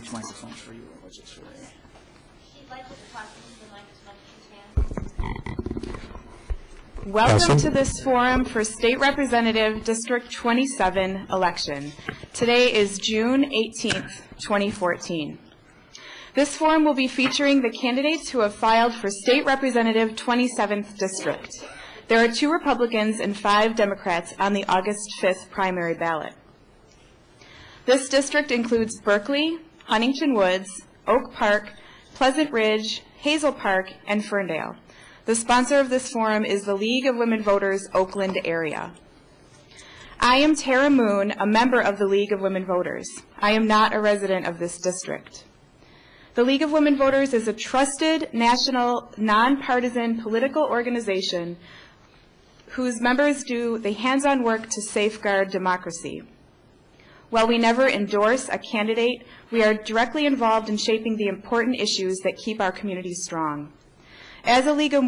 Which microphone's for you or was it for Ray? She'd like to talk to the mic as much as she can. Welcome to this forum for State Representative District 27 election. Today is June 18th, 2014. This forum will be featuring the candidates who have filed for State Representative 27th District. There are 2 Republicans and 5 Democrats on the August 5th primary ballot. This district includes Berkeley, Huntington Woods, Oak Park, Pleasant Ridge, Hazel Park, and Ferndale. The sponsor of this forum is the League of Women Voters, Oakland area. I am Tara Moon, a member of the League of Women Voters. I am not a resident of this district. The League of Women Voters is a trusted, national, nonpartisan political organization whose members do the hands-on work to safeguard democracy. While we never endorse a candidate, we are directly involved in shaping the important issues that keep our community strong. As a League of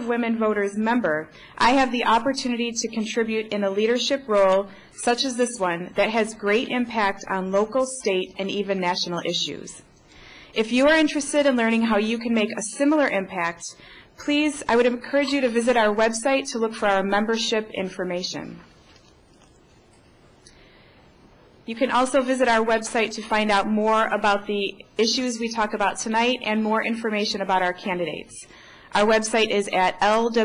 Women Voters member, I have the opportunity to contribute in a leadership role such as this one that has great impact on local, state, and even national issues. If you are interested in learning how you can make a similar impact, please, I would encourage you to visit our website to look for our membership information. You can also visit our website to find out more about the issues we talk about tonight and more information about our candidates. Our website is at lwvoa.org.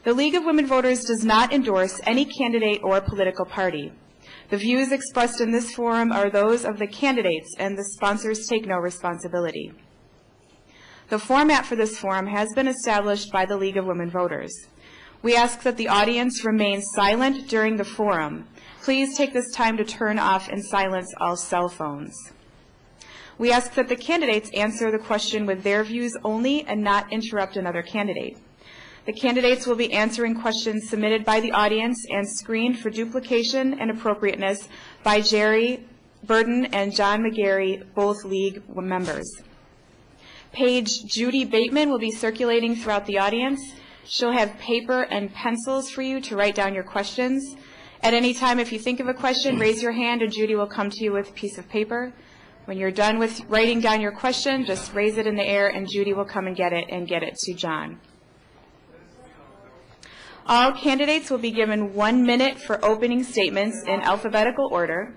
The League of Women Voters does not endorse any candidate or political party. The views expressed in this forum are those of the candidates, and the sponsors take no responsibility. The format for this forum has been established by the League of Women Voters. We ask that the audience remain silent during the forum. Please take this time to turn off and silence all cell phones. We ask that the candidates answer the question with their views only and not interrupt another candidate. The candidates will be answering questions submitted by the audience and screened for duplication and appropriateness by Jerry Burden and John McGarry, both League members. Paige Judy Bateman will be circulating throughout the audience. She'll have paper and pencils for you to write down your questions. At any time, if you think of a question, raise your hand and Judy will come to you with a piece of paper. When you're done with writing down your question, just raise it in the air and Judy will come and get it to John. All candidates will be given 1 minute for opening statements in alphabetical order,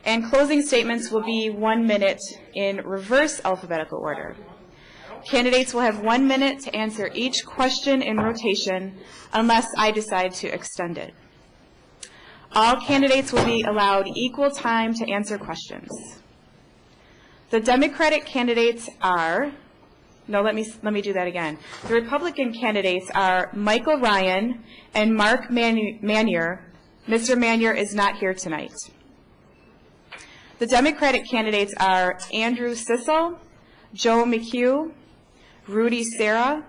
and closing statements will be 1 minute in reverse alphabetical order. Candidates will have 1 minute to answer each question in rotation unless I decide to extend it. All candidates will be allowed equal time to answer questions. The Democratic candidates are, let me do that again. The Republican candidates are Michael Ryan and Mark Manier. Mr. Manier is not here tonight. The Democratic candidates are Andrew Sissel, Joe McHugh, Rudy Serra,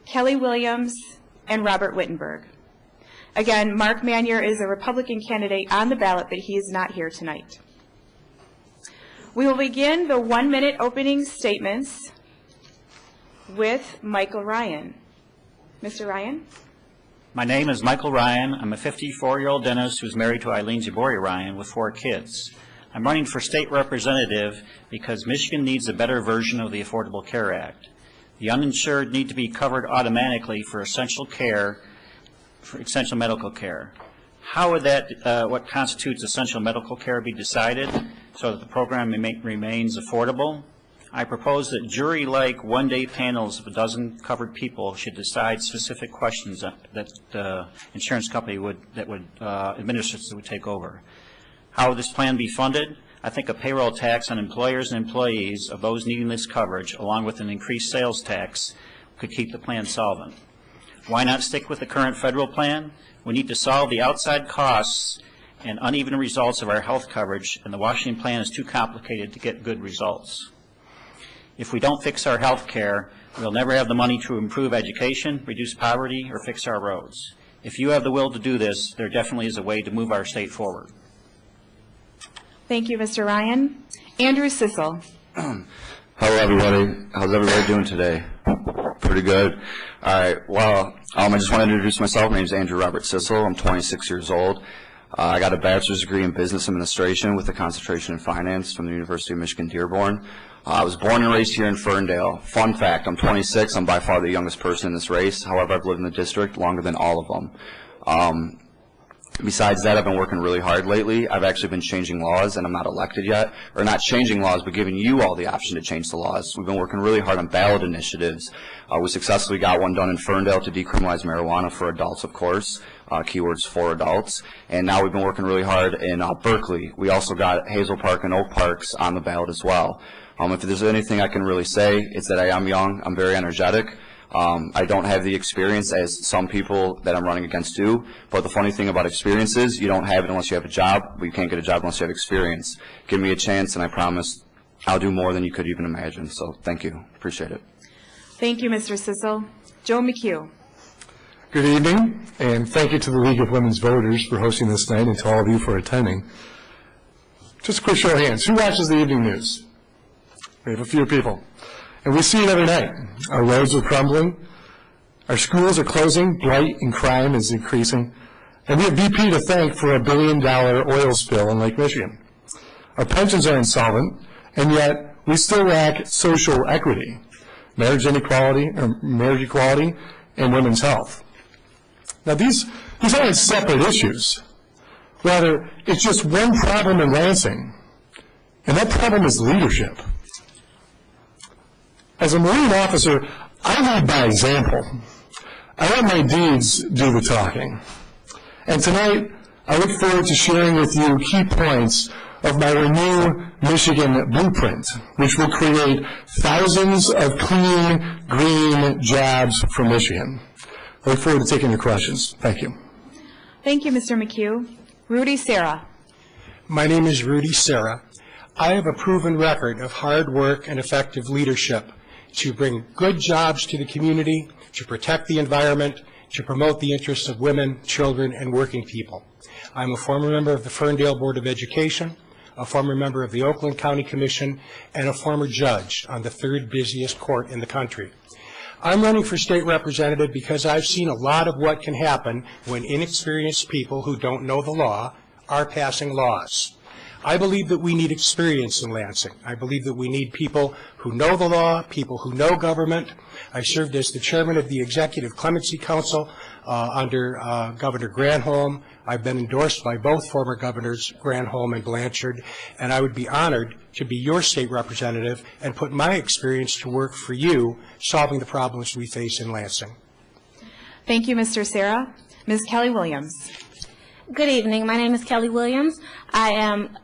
Kelly Williams, and Robert Wittenberg. Again, Mark Manier is a Republican candidate on the ballot, but he is not here tonight. We will begin the 1 minute opening statements with Michael Ryan. Mr. Ryan? My name is Michael Ryan. I'm a 54-year-old dentist who's married to Eileen Zaboria Ryan with 4 kids. I'm running for state representative because Michigan needs a better version of the Affordable Care Act. The uninsured need to be covered automatically for essential care, for essential medical care. How would that, what constitutes essential medical care, be decided so that the program remains affordable? I propose that jury-like one-day panels of a dozen covered people should decide specific questions that the insurance company would administrators would take over. How would this plan be funded? I think a payroll tax on employers and employees of those needing this coverage, along with an increased sales tax, could keep the plan solvent. Why not stick with the current federal plan? We need to solve the outside costs and uneven results of our health coverage, and the Washington plan is too complicated to get good results. If we don't fix our health care, we'll never have the money to improve education, reduce poverty, or fix our roads. If you have the will to do this, there definitely is a way to move our state forward. Thank you, Mr. Ryan. Andrew Sissel. Hello, everybody. How's everybody doing today? Pretty good. All right. Well, I just want to introduce myself. My name is Andrew Robert Sissel. I'm 26 years old. I got a bachelor's degree in business administration with a concentration in finance from the University of Michigan Dearborn. I was born and raised here in Ferndale. Fun fact, I'm 26. I'm by far the youngest person in this race. However, I've lived in the district longer than all of them. Besides that, I've been working really hard lately. I've actually been changing laws, and I'm not elected yet. Or not changing laws, but giving you all the option to change the laws. We've been working really hard on ballot initiatives. We successfully got one done in Ferndale to decriminalize marijuana for adults, of course. Keywords for adults. And now we've been working really hard in Berkeley. We also got Hazel Park and Oak Parks on the ballot as well. If there's anything I can really say, it's that I am young. I'm very energetic. I don't have the experience as some people that I'm running against do, but the funny thing about experience is you don't have it unless you have a job, but you can't get a job unless you have experience. Give me a chance, and I promise I'll do more than you could even imagine. So thank you. Appreciate it. Thank you, Mr. Sissel. Joe McHugh. Good evening, and thank you to the League of Women's Voters for hosting this night and to all of you for attending. Just a quick show of hands. Who watches the evening news? We have a few people. And we see it every night. Our roads are crumbling. Our schools are closing. Blight and crime is increasing. And we have BP to thank for $1 billion oil spill in Lake Michigan. Our pensions are insolvent, and yet we still lack social equity, marriage equality, and women's health. Now, these aren't separate issues. Rather, it's just one problem in Lansing, and that problem is leadership. As a Marine officer, I lead by example. I let my deeds do the talking. And tonight, I look forward to sharing with you key points of my Renew Michigan blueprint, which will create thousands of clean, green jobs for Michigan. I look forward to taking your questions. Thank you. Thank you, Mr. McHugh. Rudy Serra. My name is Rudy Serra. I have a proven record of hard work and effective leadership to bring good jobs to the community, to protect the environment, to promote the interests of women, children, and working people. I'm a former member of the Ferndale Board of Education, a former member of the Oakland County Commission, and a former judge on the third busiest court in the country. I'm running for state representative because I've seen a lot of what can happen when inexperienced people who don't know the law are passing laws. I believe that we need experience in Lansing. I believe that we need people who know the law, people who know government. I served as the chairman of the Executive Clemency Council under Governor Granholm. I've been endorsed by both former governors, Granholm and Blanchard, and I would be honored to be your state representative and put my experience to work for you, solving the problems we face in Lansing. Thank you, Mr. Serra. Ms. Kelly Williams. Good evening. My name is Kelly Williams. I am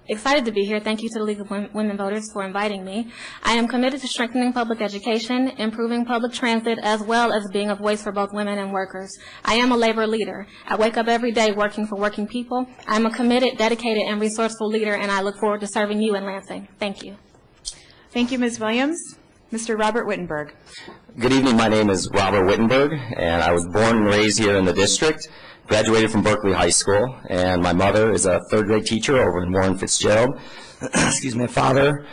excited to be here. Thank you to the League of Women Voters for inviting me. I am committed to strengthening public education, improving public transit, as well as being a voice for both women and workers. I am a labor leader. I wake up every day working for working people. I'm a committed, dedicated, and resourceful leader, and I look forward to serving you in Lansing. Thank you. Thank you, Ms. Williams. Mr. Robert Wittenberg. Good evening. My name is Robert Wittenberg, and I was born and raised here in the district. Graduated from Berkeley High School, and my mother is a third-grade teacher over in Warren Fitzgerald. Excuse me, my father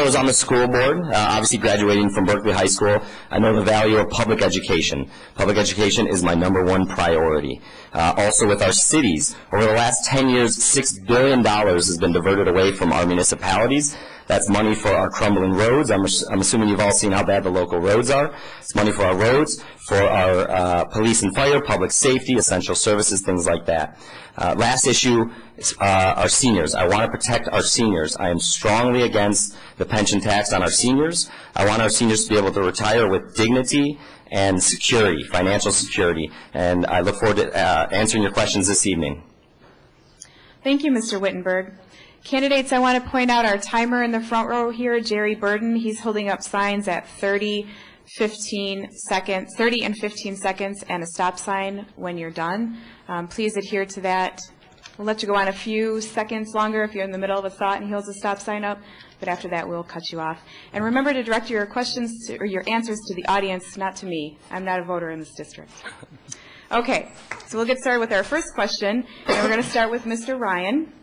was on the school board, obviously graduating from Berkeley High School. I know the value of public education. Public education is my #1 priority. Also with our cities, over the last 10 years, $6 billion has been diverted away from our municipalities. That's money for our crumbling roads. I'm assuming you've all seen how bad the local roads are. It's money for our roads, for our police and fire, public safety, essential services, things like that. Last issue is our seniors. I want to protect our seniors. I am strongly against the pension tax on our seniors. I want our seniors to be able to retire with dignity and security, financial security. And I look forward to answering your questions this evening. Thank you, Mr. Wittenberg. Candidates, I want to point out our timer in the front row here, Jerry Burden. He's holding up signs at 30 and 15 seconds, and a stop sign when you're done. Please adhere to that. We'll let you go on a few seconds longer if you're in the middle of a thought and he holds a stop sign up, but after that we'll cut you off. And remember to direct your questions or your answers to the audience, not to me. I'm not a voter in this district. Okay, so we'll get started with our first question, and we're going to start with Mr. Ryan.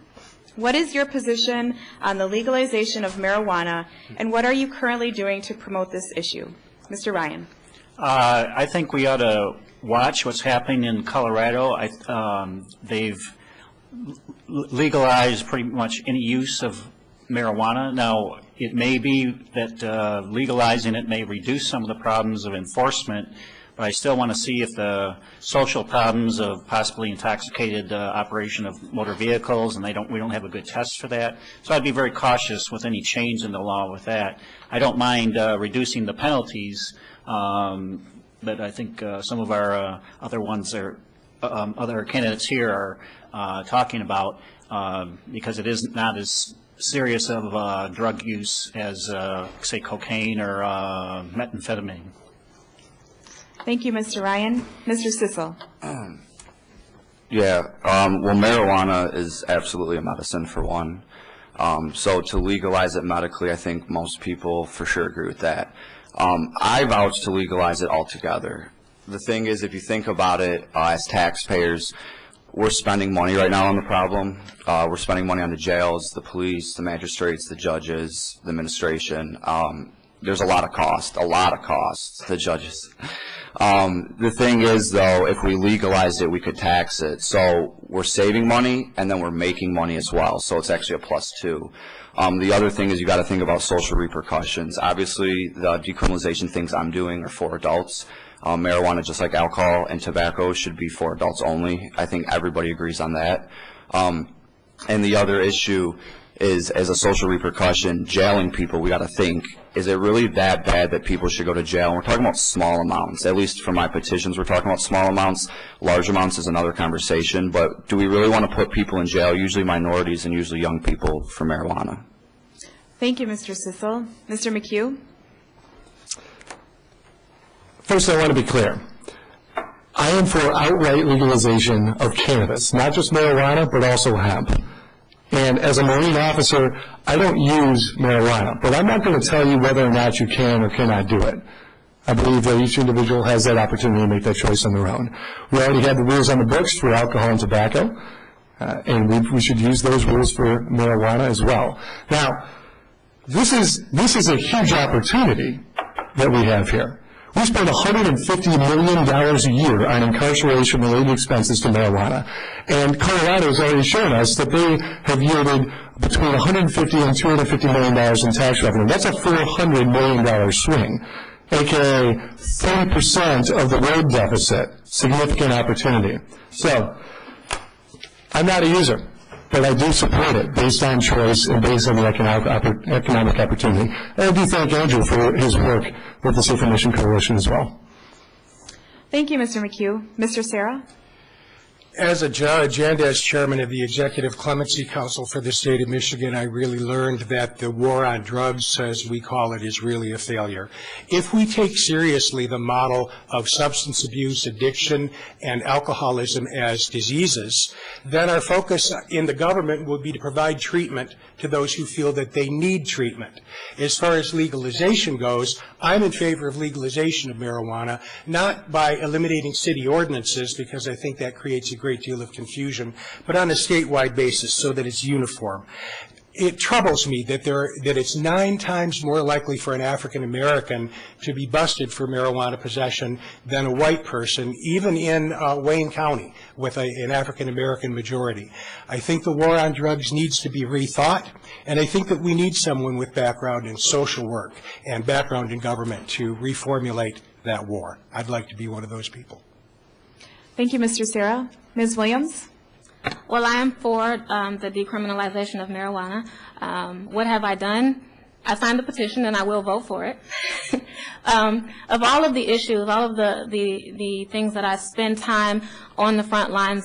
What is your position on the legalization of marijuana, and what are you currently doing to promote this issue? Mr. Ryan. I think we ought to watch what's happening in Colorado. They've legalized pretty much any use of marijuana. Now, it may be that legalizing it may reduce some of the problems of enforcement, but I still want to see if the social problems of possibly intoxicated operation of motor vehicles, and we don't have a good test for that. So I'd be very cautious with any change in the law with that. I don't mind reducing the penalties, but I think some of our other ones are other candidates here are talking about because it is not as serious of drug use as say cocaine or methamphetamine. Thank you, Mr. Ryan. Mr. Sissel. Yeah, well, marijuana is absolutely a medicine for one. So to legalize it medically, I think most people for sure agree with that. I vouch to legalize it altogether. The thing is, if you think about it, as taxpayers, we're spending money right now on the problem. We're spending money on the jails, the police, the magistrates, the judges, the administration. There's a lot of cost, the judges. The thing is, though, if we legalized it, we could tax it. So we're saving money, and then we're making money as well. So it's actually a +2. The other thing is you got to think about social repercussions. Obviously, the decriminalization things I'm doing are for adults. Marijuana, just like alcohol and tobacco, should be for adults only. I think everybody agrees on that. And the other issue is, as a social repercussion, jailing people, we got to think, is it really that bad that people should go to jail? And we're talking about small amounts. At least for my petitions, we're talking about small amounts. Large amounts is another conversation. But do we really want to put people in jail, usually minorities and usually young people, for marijuana? Thank you, Mr. Sissel. Mr. McHugh. First, I want to be clear. I am for outright legalization of cannabis, not just marijuana, but also hemp. And as a Marine officer, I don't use marijuana, but I'm not going to tell you whether or not you can or cannot do it. I believe that each individual has that opportunity to make that choice on their own. We already have the rules on the books for alcohol and tobacco, and we should use those rules for marijuana as well. Now, this is a huge opportunity that we have here. We spend $150 million a year on incarceration-related expenses to marijuana. And Colorado has already shown us that they have yielded between $150 and $250 million in tax revenue. That's a $400 million swing, a.k.a. 30% of the road deficit. Significant opportunity. So, I'm not a user, but I do support it based on choice and based on the economic opportunity. And I do thank Andrew for his work with the Safer Mission Coalition as well. Thank you, Mr. McHugh. Mr. Serra? As a judge and as chairman of the Executive Clemency Council for the state of Michigan, I really learned that the war on drugs, as we call it, is really a failure. If we take seriously the model of substance abuse, addiction, and alcoholism as diseases, then our focus in the government would be to provide treatment to those who feel that they need treatment. As far as legalization goes, I'm in favor of legalization of marijuana, not by eliminating city ordinances, because I think that creates a great deal of confusion, but on a statewide basis so that it's uniform. It troubles me that it's 9 times more likely for an African American to be busted for marijuana possession than a white person, even in Wayne County with an African American majority. I think the war on drugs needs to be rethought, and I think that we need someone with background in social work and background in government to reformulate that war. I'd like to be one of those people. Thank you, Mr. Serra. Ms. Williams? Well, I am for the decriminalization of marijuana. What have I done? I signed the petition, and I will vote for it. Of all of the issues, all of the things that I spend time on the front lines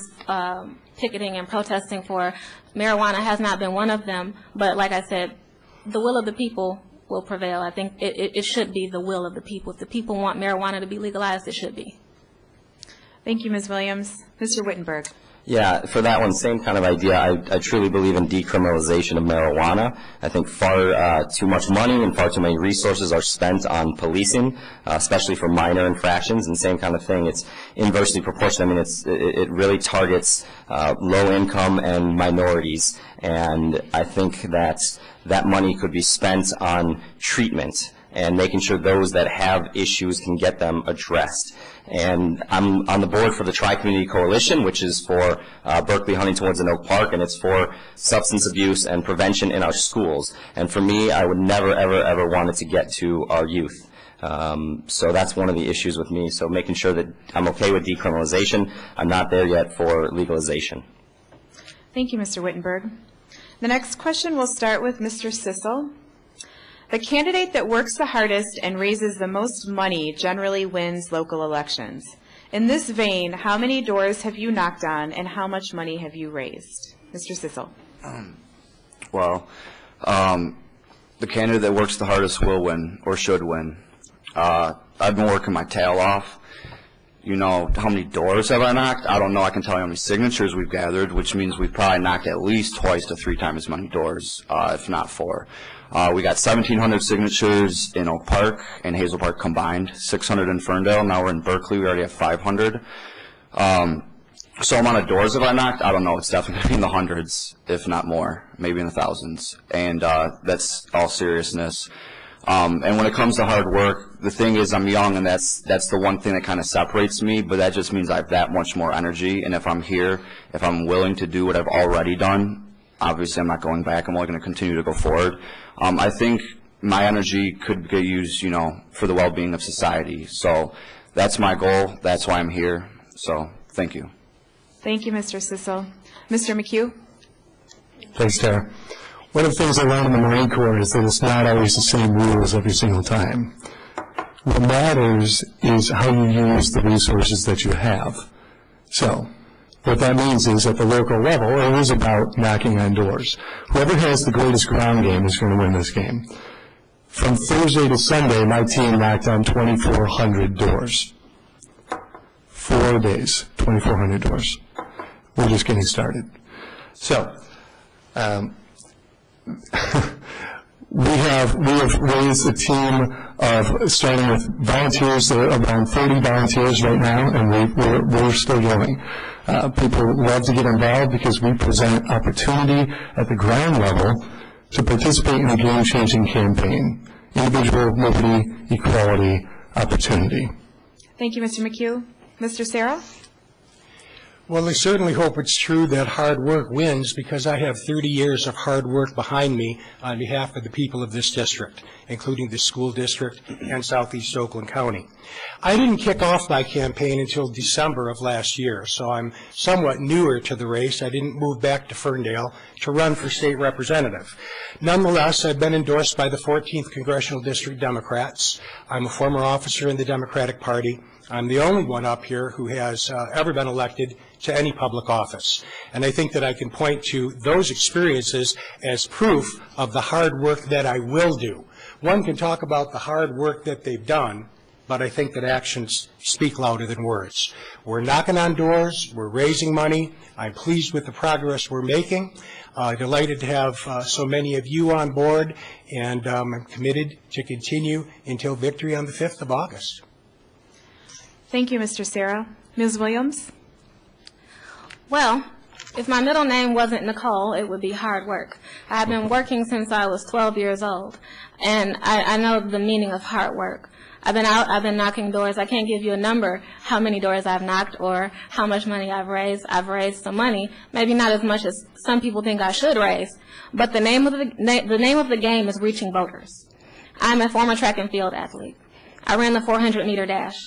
picketing and protesting for, marijuana has not been one of them. But like I said, the will of the people will prevail. I think it should be the will of the people. If the people want marijuana to be legalized, it should be. Thank you, Ms. Williams. Mr. Wittenberg. Yeah, for that one, same kind of idea. I truly believe in decriminalization of marijuana. I think far too much money and far too many resources are spent on policing, especially for minor infractions, and same kind of thing. It's inversely proportional. I mean, it really targets low income and minorities, and I think that money could be spent on treatment and making sure those that have issues can get them addressed. And I'm on the board for the Tri-Community Coalition, which is for Berkeley, Huntington Woods, and Oak Park, and it's for substance abuse and prevention in our schools. And for me, I would never, ever, ever want it to get to our youth. So that's one of the issues with me. So making sure that I'm okay with decriminalization. I'm not there yet for legalization. Thank you, Mr. Wittenberg. The next question will start with Mr. Sissel. The candidate that works the hardest and raises the most money generally wins local elections. In this vein, how many doors have you knocked on and how much money have you raised? Mr. Sissel. Well, the candidate that works the hardest will win, or should win. I've been working my tail off. You know, how many doors have I knocked? I don't know. I can tell you how many signatures we've gathered, which means we've probably knocked at least twice to 3 times as many doors, if not 4. We got 1,700 signatures in Oak Park and Hazel Park combined, 600 in Ferndale. Now we're in Berkeley. We already have 500. So amount of doors have I knocked? I don't know. It's definitely going to be in the hundreds, if not more, maybe in the thousands. And that's all seriousness. And when it comes to hard work, the thing is I'm young, and that's the one thing that kind of separates me, but that just means I have that much more energy. And if I'm here, if I'm willing to do what I've already done, obviously I'm not going back. I'm only going to continue to go forward. I think my energy could get used, you know, for the well-being of society. So that's my goal. That's why I'm here. So thank you. Thank you, Mr. Sissel. Mr. McHugh? Thanks, Tara. One of the things I learned in the Marine Corps is that it's not always the same rules every single time. What matters is how you use the resources that you have. So what that means is at the local level, it is about knocking on doors. Whoever has the greatest ground game is going to win this game. From Thursday to Sunday, my team knocked on 2,400 doors. 4 days, 2,400 doors. We're just getting started. So, we have raised a team of, starting with volunteers, around 30 volunteers right now, and we're still going. People love to get involved because we present opportunity at the ground level to participate in a game-changing campaign. Individual, liberty, equality, opportunity. Thank you, Mr. McHugh. Mr. Sarah? Well, I certainly hope it's true that hard work wins, because I have 30 years of hard work behind me on behalf of the people of this district, including the school district and Southeast Oakland County. I didn't kick off my campaign until December of last year, so I'm somewhat newer to the race. I didn't move back to Ferndale to run for state representative. Nonetheless, I've been endorsed by the 14th Congressional District Democrats. I'm a former officer in the Democratic Party. I'm the only one up here who has ever been elected to any public office. And I think that I can point to those experiences as proof of the hard work that I will do. One can talk about the hard work that they've done, but I think that actions speak louder than words. We're knocking on doors. We're raising money. I'm pleased with the progress we're making. Delighted to have so many of you on board, and I'm committed to continue until victory on the 5th of August. Thank you, Mr. Sarah. Ms. Williams? Well, if my middle name wasn't Nicole, it would be hard work. I've been working since I was 12 years old, and I know the meaning of hard work. I've been knocking doors. I can't give you a number how many doors I've knocked or how much money I've raised. I've raised some money, maybe not as much as some people think I should raise, but the name of the game is reaching voters. I'm a former track and field athlete. I ran the 400-meter dash.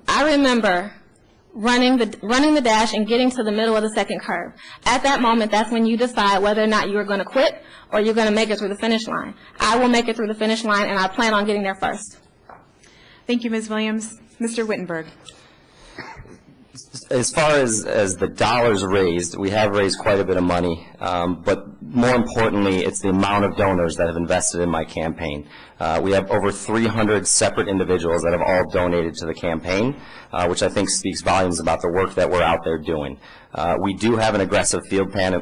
I remember running the dash and getting to the middle of the second curve. At that moment, that's when you decide whether or not you're going to quit or you're going to make it through the finish line. I will make it through the finish line, and I plan on getting there first. Thank you, Ms. Williams. Mr. Wittenberg? As far as the dollars raised, we have raised quite a bit of money, but more importantly, it's the amount of donors that have invested in my campaign. We have over 300 separate individuals that have all donated to the campaign, which I think speaks volumes about the work that we're out there doing. We do have an aggressive field plan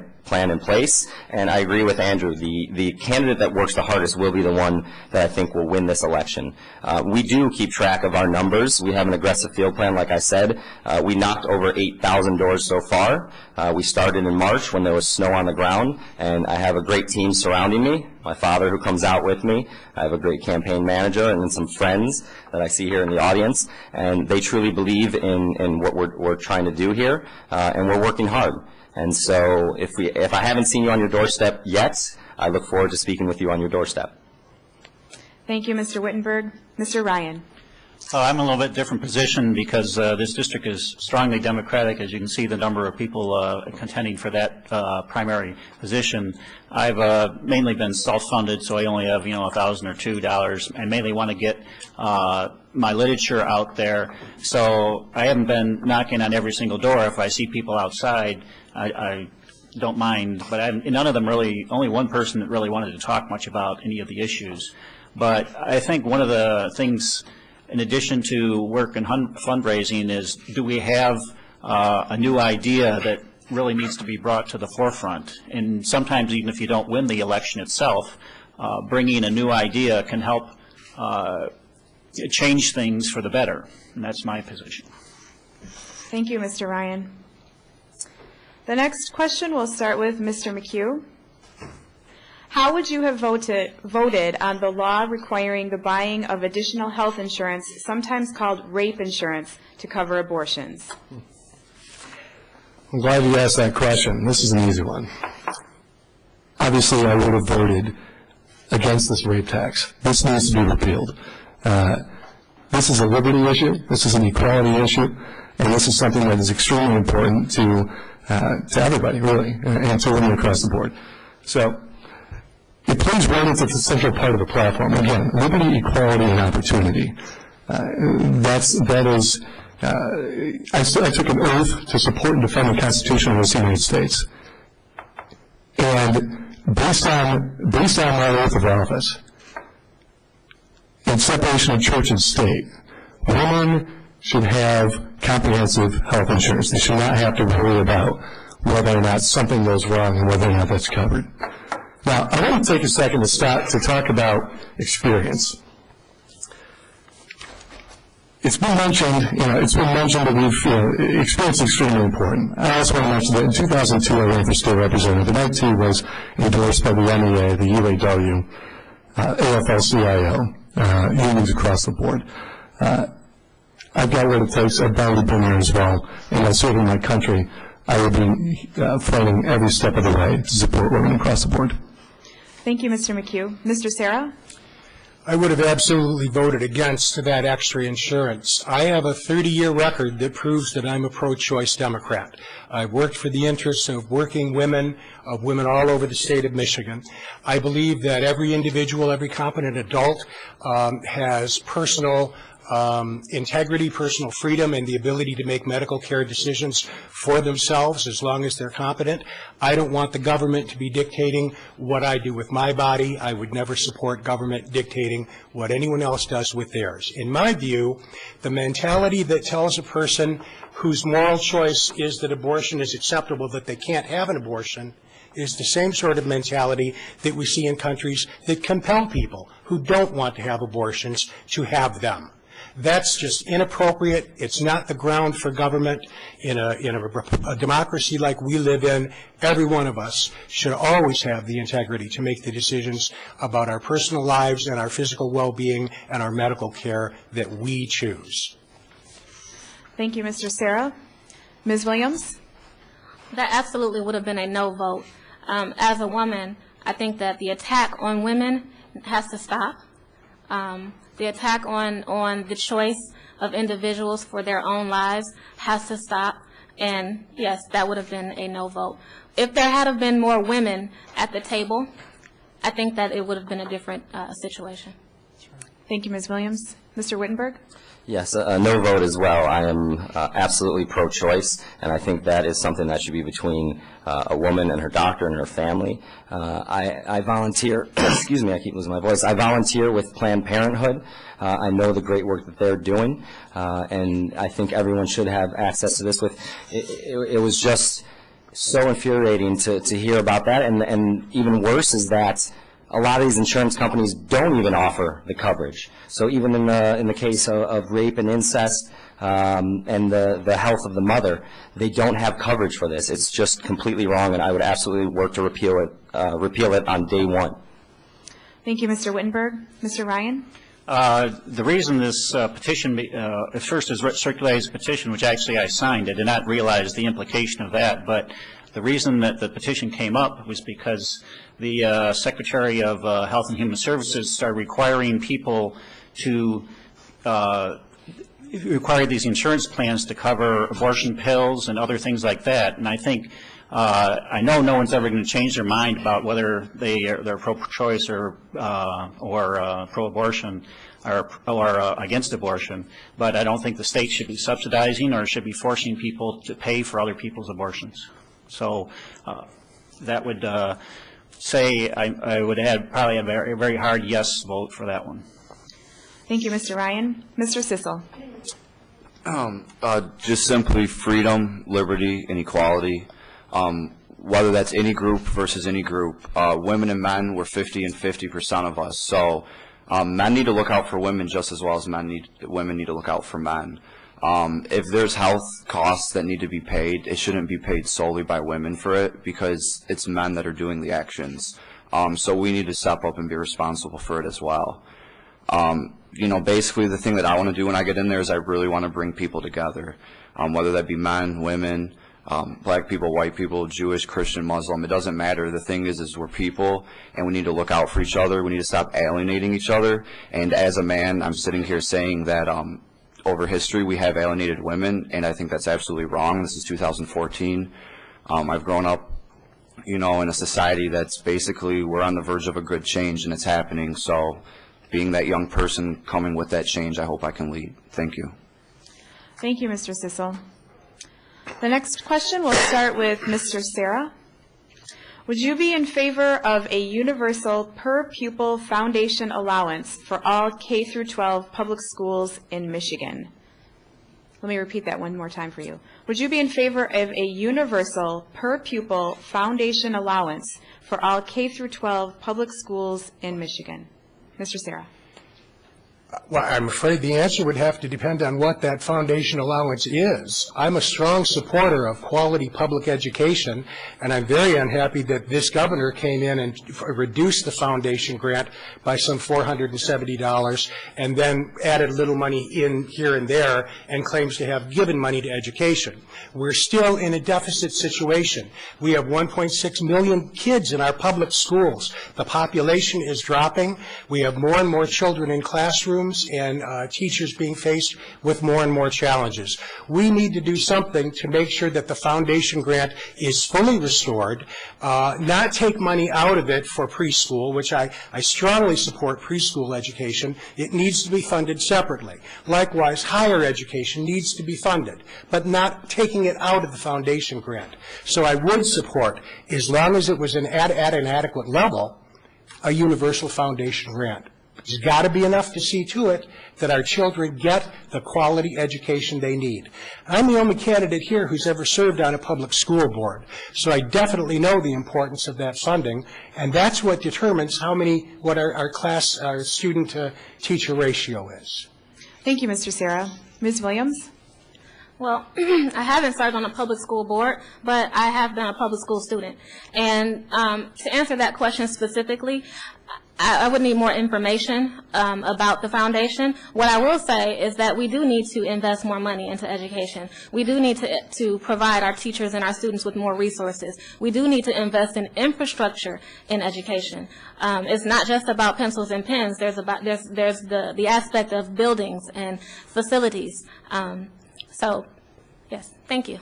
in place, and I agree with Andrew. The candidate that works the hardest will be the one that I think will win this election. We do keep track of our numbers. We have an aggressive field plan, like I said. We knocked over 8,000 doors so far. We started in March when there was snow on the ground, and and I have a great team surrounding me. My father, who comes out with me. I have a great campaign manager, and then some friends that I see here in the audience, and they truly believe in what we're trying to do here, and we're working hard. And so if I haven't seen you on your doorstep yet, I look forward to speaking with you on your doorstep. Thank you, Mr. Wittenberg. Mr. Ryan. I'm in a little bit different position because this district is strongly Democratic. As you can see, the number of people contending for that primary position. I've mainly been self-funded, so I only have, $1,000 or $2. I mainly want to get my literature out there. So I haven't been knocking on every single door. If I see people outside, I don't mind. But none of them really, only one person that really wanted to talk much about any of the issues. But I think one of the things, in addition to work and fundraising, is do we have a new idea that really needs to be brought to the forefront? And sometimes even if you don't win the election itself, bringing a new idea can help change things for the better. And that's my position. Thank you, Mr. Ryan. The next question will start with Mr. McHugh. How would you have voted on the law requiring the buying of additional health insurance, sometimes called rape insurance, to cover abortions? I'm glad you asked that question. This is an easy one. Obviously, I would have voted against this rape tax. This needs to be repealed. This is a liberty issue. This is an equality issue. And this is something that is extremely important to everybody, really, and to women across the board. So it plays right into the central part of the platform. Again, liberty, equality, and opportunity. I took an oath to support and defend the Constitution of the United States. And based on my oath of office, in separation of church and state, women should have comprehensive health insurance. They should not have to worry about whether or not something goes wrong and whether or not that's covered. Now, I want to take a second to talk about experience. It's been mentioned that experience is extremely important. I also want to mention that in 2002, I ran for state representative, and I too was endorsed by the MEA, the UAW, AFL-CIO, unions across the board. I've got what it takes. I've already been there as well, and by serving my country, I will be fighting every step of the way to support women across the board. Thank you, Mr. McHugh. Mr. Serra? I would have absolutely voted against that extra insurance. I have a 30-year record that proves that I'm a pro-choice Democrat. I've worked for the interests of working women, of women all over the state of Michigan. I believe that every individual, every competent adult has personal integrity, personal freedom, and the ability to make medical care decisions for themselves as long as they're competent. I don't want the government to be dictating what I do with my body. I would never support government dictating what anyone else does with theirs. In my view, the mentality that tells a person whose moral choice is that abortion is acceptable, that they can't have an abortion, is the same sort of mentality that we see in countries that compel people who don't want to have abortions to have them. That's just inappropriate. It's not the ground for government. In a democracy like we live in, every one of us should always have the integrity to make the decisions about our personal lives and our physical well-being and our medical care that we choose. Thank you, Mr. Serra. Ms. Williams? That absolutely would have been a no vote. As a woman, I think that the attack on women has to stop. The attack on the choice of individuals for their own lives has to stop. And yes, that would have been a no vote. If there had have been more women at the table, I think that it would have been a different situation. Thank you, Ms. Williams. Mr. Wittenberg? Yes, a no vote as well. I am absolutely pro-choice, and I think that is something that should be between a woman and her doctor and her family. I volunteer, excuse me, I keep losing my voice. I volunteer with Planned Parenthood. I know the great work that they're doing, and I think everyone should have access to this. It was just so infuriating to hear about that, and even worse is that a lot of these insurance companies don't even offer the coverage. So even in the case of rape and incest and the health of the mother, they don't have coverage for this. It's just completely wrong, and I would absolutely work to repeal it on day one. Thank you, Mr. Wittenberg. Mr. Ryan? The reason this petition, at first is circulated petition, which actually I signed. I did not realize the implication of that, but the reason that the petition came up was because the Secretary of Health and Human Services started requiring people to require these insurance plans to cover abortion pills and other things like that. And I think, I know no one's ever going to change their mind about whether they're pro-choice or pro-abortion or against abortion, but I don't think the state should be subsidizing or should be forcing people to pay for other people's abortions. So that would say I would add probably a very, very hard yes vote for that one. Thank you, Mr. Ryan. Mr. Sissel? Just simply freedom, liberty, and equality. Whether that's any group versus any group. Women and men, we're 50 and 50% of us. So men need to look out for women just as well as women need to look out for men. If there's health costs that need to be paid, it shouldn't be paid solely by women for it because it's men that are doing the actions. So we need to step up and be responsible for it as well. You know, basically the thing that I want to do when I get in there is I really want to bring people together, whether that be men, women, black people, white people, Jewish, Christian, Muslim. It doesn't matter. The thing is we're people, and we need to look out for each other. We need to stop alienating each other. And as a man, I'm sitting here saying that over history we have alienated women, and I think that's absolutely wrong. This is 2014. I've grown up, you know, in a society that's basically we're on the verge of a good change, and it's happening. So being that young person coming with that change, I hope I can lead. Thank you. Thank you, Mr. Sissel. The next question will start with Mr. Sarah. Would you be in favor of a universal per-pupil foundation allowance for all K through 12 public schools in Michigan? Let me repeat that one more time for you. Would you be in favor of a universal per-pupil foundation allowance for all K through 12 public schools in Michigan? Mr. Sarah. Well, I'm afraid the answer would have to depend on what that foundation allowance is. I'm a strong supporter of quality public education, and I'm very unhappy that this governor came in and reduced the foundation grant by some $470 and then added a little money in here and there and claims to have given money to education. We're still in a deficit situation. We have 1.6 million kids in our public schools. The population is dropping. We have more and more children in classrooms and teachers being faced with more and more challenges. We need to do something to make sure that the foundation grant is fully restored, not take money out of it for preschool, which I strongly support preschool education. It needs to be funded separately. Likewise, higher education needs to be funded, but not taking it out of the foundation grant. So I would support, as long as it was at an adequate level, a universal foundation grant. There's got to be enough to see to it that our children get the quality education they need. I'm the only candidate here who's ever served on a public school board, so I definitely know the importance of that funding, and that's what determines what our student-teacher ratio is. Thank you, Mr. Sarah. Ms. Williams? Well, I haven't served on a public school board, but I have been a public school student. And to answer that question specifically, I would need more information about the foundation. What I will say is that we do need to invest more money into education. We do need to provide our teachers and our students with more resources. We do need to invest in infrastructure in education. It's not just about pencils and pens. There's the aspect of buildings and facilities. So, yes, thank you.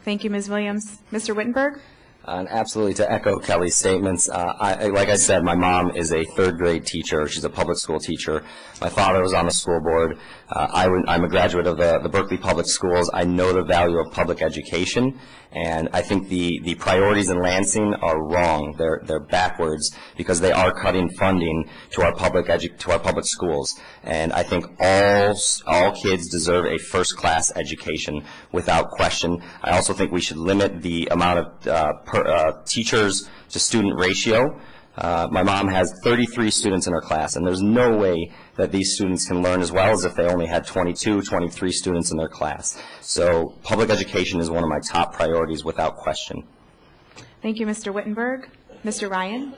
Thank you, Ms. Williams. Mr. Wittenberg? And absolutely, to echo Kelly's statements, like I said, my mom is a third-grade teacher. She's a public school teacher. My father was on the school board. I'm a graduate of the Berkeley Public Schools. I know the value of public education, and I think the priorities in Lansing are wrong. They're backwards because they are cutting funding to our public schools. And I think all kids deserve a first-class education without question. I also think we should limit the amount of teachers to student ratio. My mom has 33 students in her class, and there's no way that these students can learn as well as if they only had 22, 23 students in their class. So public education is one of my top priorities without question. Thank you, Mr. Wittenberg. Mr. Ryan?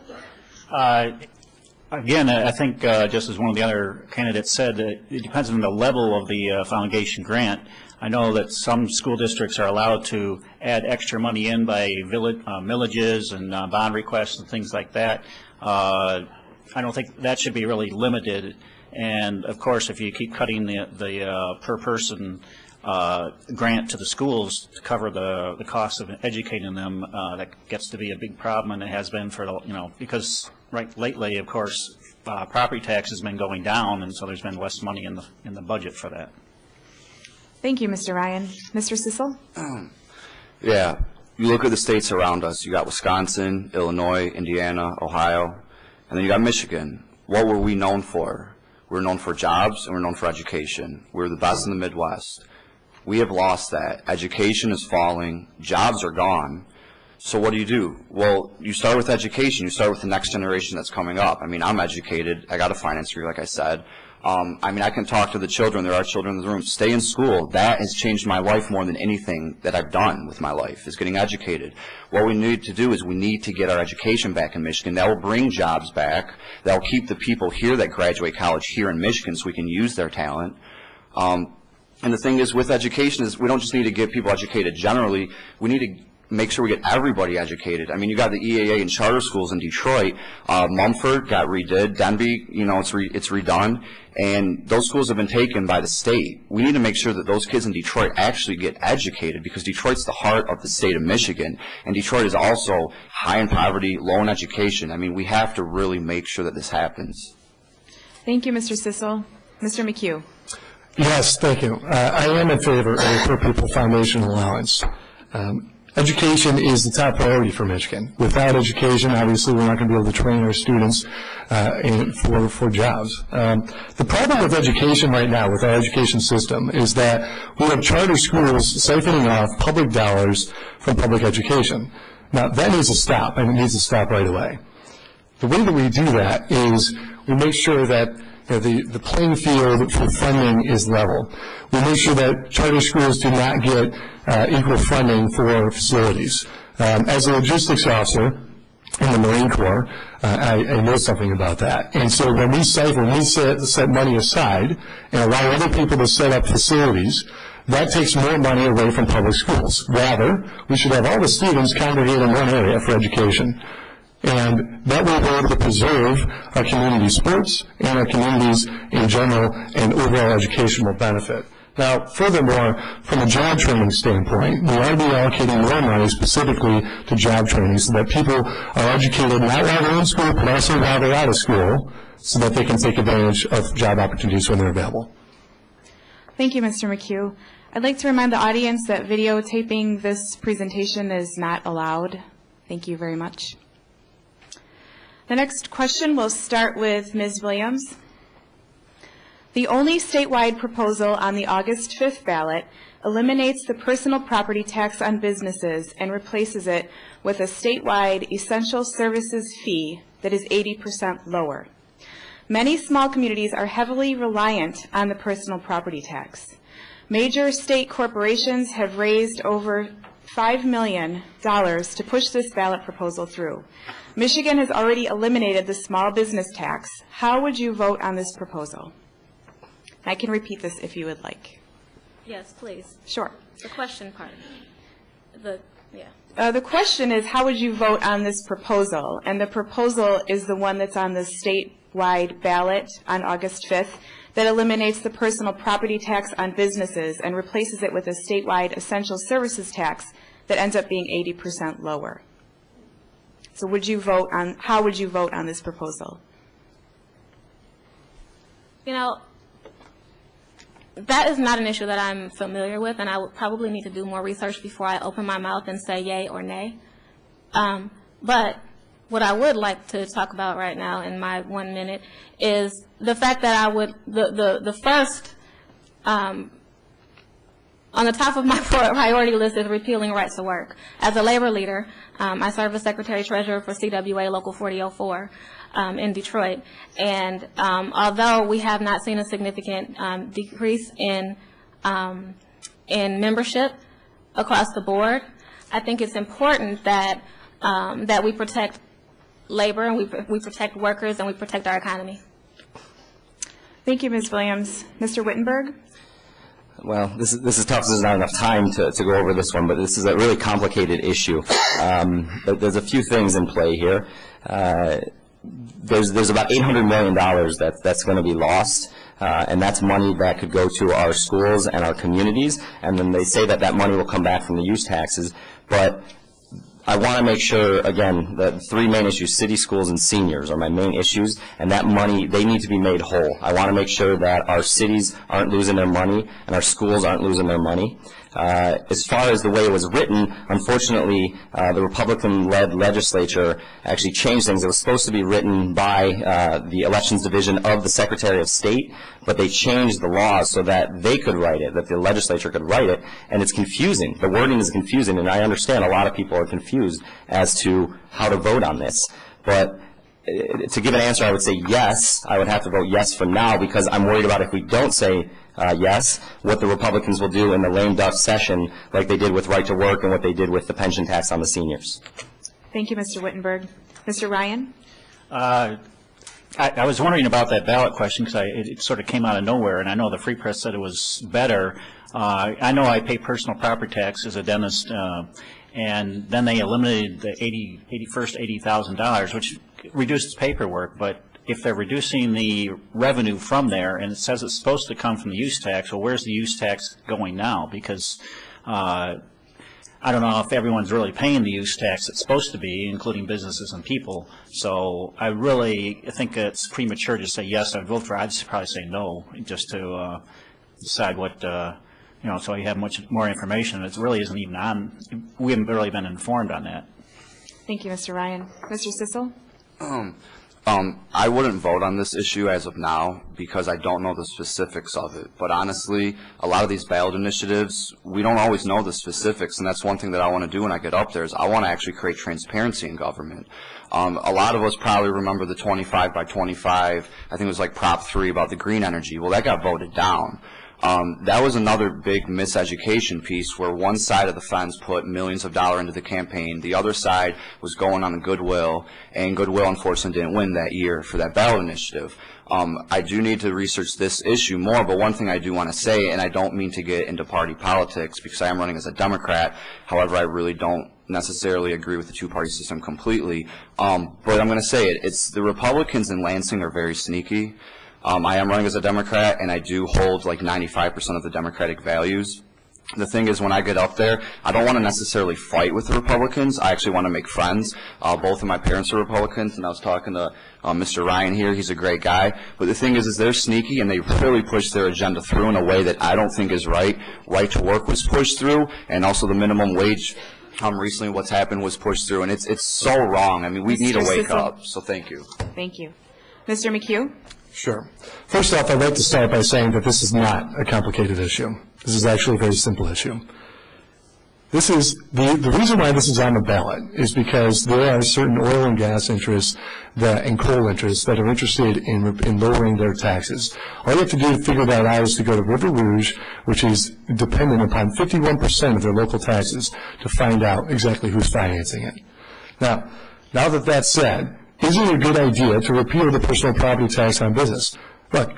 Again, I think just as one of the other candidates said, it depends on the level of the foundation grant. I know that some school districts are allowed to add extra money in by millages and bond requests and things like that. I don't think that should be really limited. And of course, if you keep cutting the per person grant to the schools to cover the cost of educating them, that gets to be a big problem, and it has been for because lately, of course, property tax has been going down, and so there's been less money in the budget for that. Thank you, Mr. Ryan. Mr. Sissel? Yeah, you look at the states around us. You got Wisconsin, Illinois, Indiana, Ohio, and then you got Michigan. What were we known for? We're known for jobs, and we're known for education. We're the best in the Midwest. We have lost that. Education is falling. Jobs are gone. So what do? Well, you start with education. You start with the next generation that's coming up. I mean, I'm educated. I got a finance degree, like I said. I mean, I can talk to the children. There are children in the room. Stay in school. That has changed my life more than anything that I've done with my life, is getting educated. What we need to do is we need to get our education back in Michigan. That will bring jobs back. That will keep the people here that graduate college here in Michigan so we can use their talent. And the thing is, with education, is we don't just need to get people educated generally. We need to make sure we get everybody educated. I mean, you got the EAA and charter schools in Detroit. Mumford got redid. Denby, it's redone. And those schools have been taken by the state. We need to make sure that those kids in Detroit actually get educated, because Detroit's the heart of the state of Michigan. And Detroit is also high in poverty, low in education. I mean, we have to really make sure that this happens. Thank you, Mr. Sissel. Mr. McHugh? Yes, thank you. I am in favor of a per pupil foundation allowance. Education is the top priority for Michigan. Without education, obviously, we're not going to be able to train our students for jobs. The problem with education right now, with our education system, is that we have charter schools siphoning off public dollars from public education. Now, that needs to stop, and it needs to stop right away. The way that we do that is we make sure that the playing field for funding is level. We make sure that charter schools do not get equal funding for facilities. As a logistics officer in the Marine Corps, I know something about that. And so when we set money aside and allow other people to set up facilities, that takes more money away from public schools. Rather, we should have all the students congregate in one area for education. And that way we're able to preserve our community sports and our communities in general and overall educational benefit. Now, furthermore, from a job training standpoint, we ought to be allocating more money specifically to job training so that people are educated not while they're in school, but also while they're out of school, so that they can take advantage of job opportunities when they're available. Thank you, Mr. McHugh. I'd like to remind the audience that videotaping this presentation is not allowed. Thank you very much. The next question will start with Ms. Williams. The only statewide proposal on the August 5th ballot eliminates the personal property tax on businesses and replaces it with a statewide essential services fee that is 80% lower. Many small communities are heavily reliant on the personal property tax. Major state corporations have raised over $5 million to push this ballot proposal through. Michigan has already eliminated the small business tax. How would you vote on this proposal? I can repeat this if you would like. Yes, please. Sure. The question part. The question is, how would you vote on this proposal? And the proposal is the one that's on the statewide ballot on August 5th that eliminates the personal property tax on businesses and replaces it with a statewide essential services tax that ends up being 80% lower. So how would you vote on this proposal? That is not an issue that I'm familiar with, and I would probably need to do more research before I open my mouth and say yay or nay. But what I would like to talk about right now in my 1 minute is the fact that the first On the top of my priority list is repealing rights to work. As a labor leader, I serve as Secretary-Treasurer for CWA Local 4004 in Detroit. And although we have not seen a significant decrease in membership across the board, I think it's important that that we protect labor and we protect workers and we protect our economy. Thank you, Ms. Williams. Mr. Wittenberg? Well, this is tough. There's not enough time to go over this one, but this is a really complicated issue. But there's a few things in play here. There's about $800 million that's going to be lost, and that's money that could go to our schools and our communities. And then they say that money will come back from the use taxes, but I want to make sure, again, the three main issues, city, schools, and seniors are my main issues, and that money, they need to be made whole. I want to make sure that our cities aren't losing their money and our schools aren't losing their money. As far as the way it was written, unfortunately, the Republican-led legislature actually changed things. It was supposed to be written by the Elections Division of the Secretary of State, but they changed the laws so that they could write it, that the legislature could write it, and it's confusing. The wording is confusing, and I understand a lot of people are confused as to how to vote on this. But to give an answer, I would say yes. I would have to vote yes for now because I'm worried about if we don't say yes, what the Republicans will do in the lame duck session like they did with right to work and what they did with the pension tax on the seniors. Thank you, Mr. Wittenberg. Mr. Ryan? I was wondering about that ballot question because it sort of came out of nowhere, and I know the Free Press said it was better. I know I pay personal property tax as a dentist, and then they eliminated the $80,000, which reduces paperwork, but if they're reducing the revenue from there, and it says it's supposed to come from the use tax, well, where's the use tax going now? Because I don't know if everyone's really paying the use tax it's supposed to be, including businesses and people. So I really think it's premature to say yes, I'd vote for it. I'd probably say no, just to decide what, so you have much more information. It really isn't even on, we haven't really been informed on that. Thank you, Mr. Ryan. Mr. Sissel? I wouldn't vote on this issue as of now because I don't know the specifics of it. But honestly, a lot of these ballot initiatives, we don't always know the specifics, and that's one thing that I want to do when I get up there is I want to actually create transparency in government. A lot of us probably remember the 25 by 25, I think it was like Prop 3 about the green energy. Well, that got voted down. That was another big miseducation piece where one side of the fence put millions of dollars into the campaign. The other side was going on the Goodwill, and Goodwill unfortunately didn't win that year for that ballot initiative. I do need to research this issue more, but one thing I do want to say, and I don't mean to get into party politics because I am running as a Democrat, however, I really don't necessarily agree with the two-party system completely, but I'm going to say it. It's the Republicans in Lansing are very sneaky. I am running as a Democrat, and I do hold like 95% of the Democratic values. The thing is, when I get up there, I don't want to necessarily fight with the Republicans. I actually want to make friends. Both of my parents are Republicans, and I was talking to Mr. Ryan here. He's a great guy. But the thing is they're sneaky, and they really push their agenda through in a way that I don't think is right. Right to work was pushed through, and also the minimum wage. Recently what's happened was pushed through, and it's so wrong. I mean, we need to wake up. So thank you. Thank you. Mr. McHugh? Sure. First off, I'd like to start by saying that this is not a complicated issue. This is actually a very simple issue. This is the reason why this is on the ballot is because there are certain oil and gas interests and coal interests that are interested in lowering their taxes. All you have to do to figure that out is to go to River Rouge, which is dependent upon 51% of their local taxes, to find out exactly who's financing it. Now that that's said, is it a good idea to repeal the personal property tax on business? Look,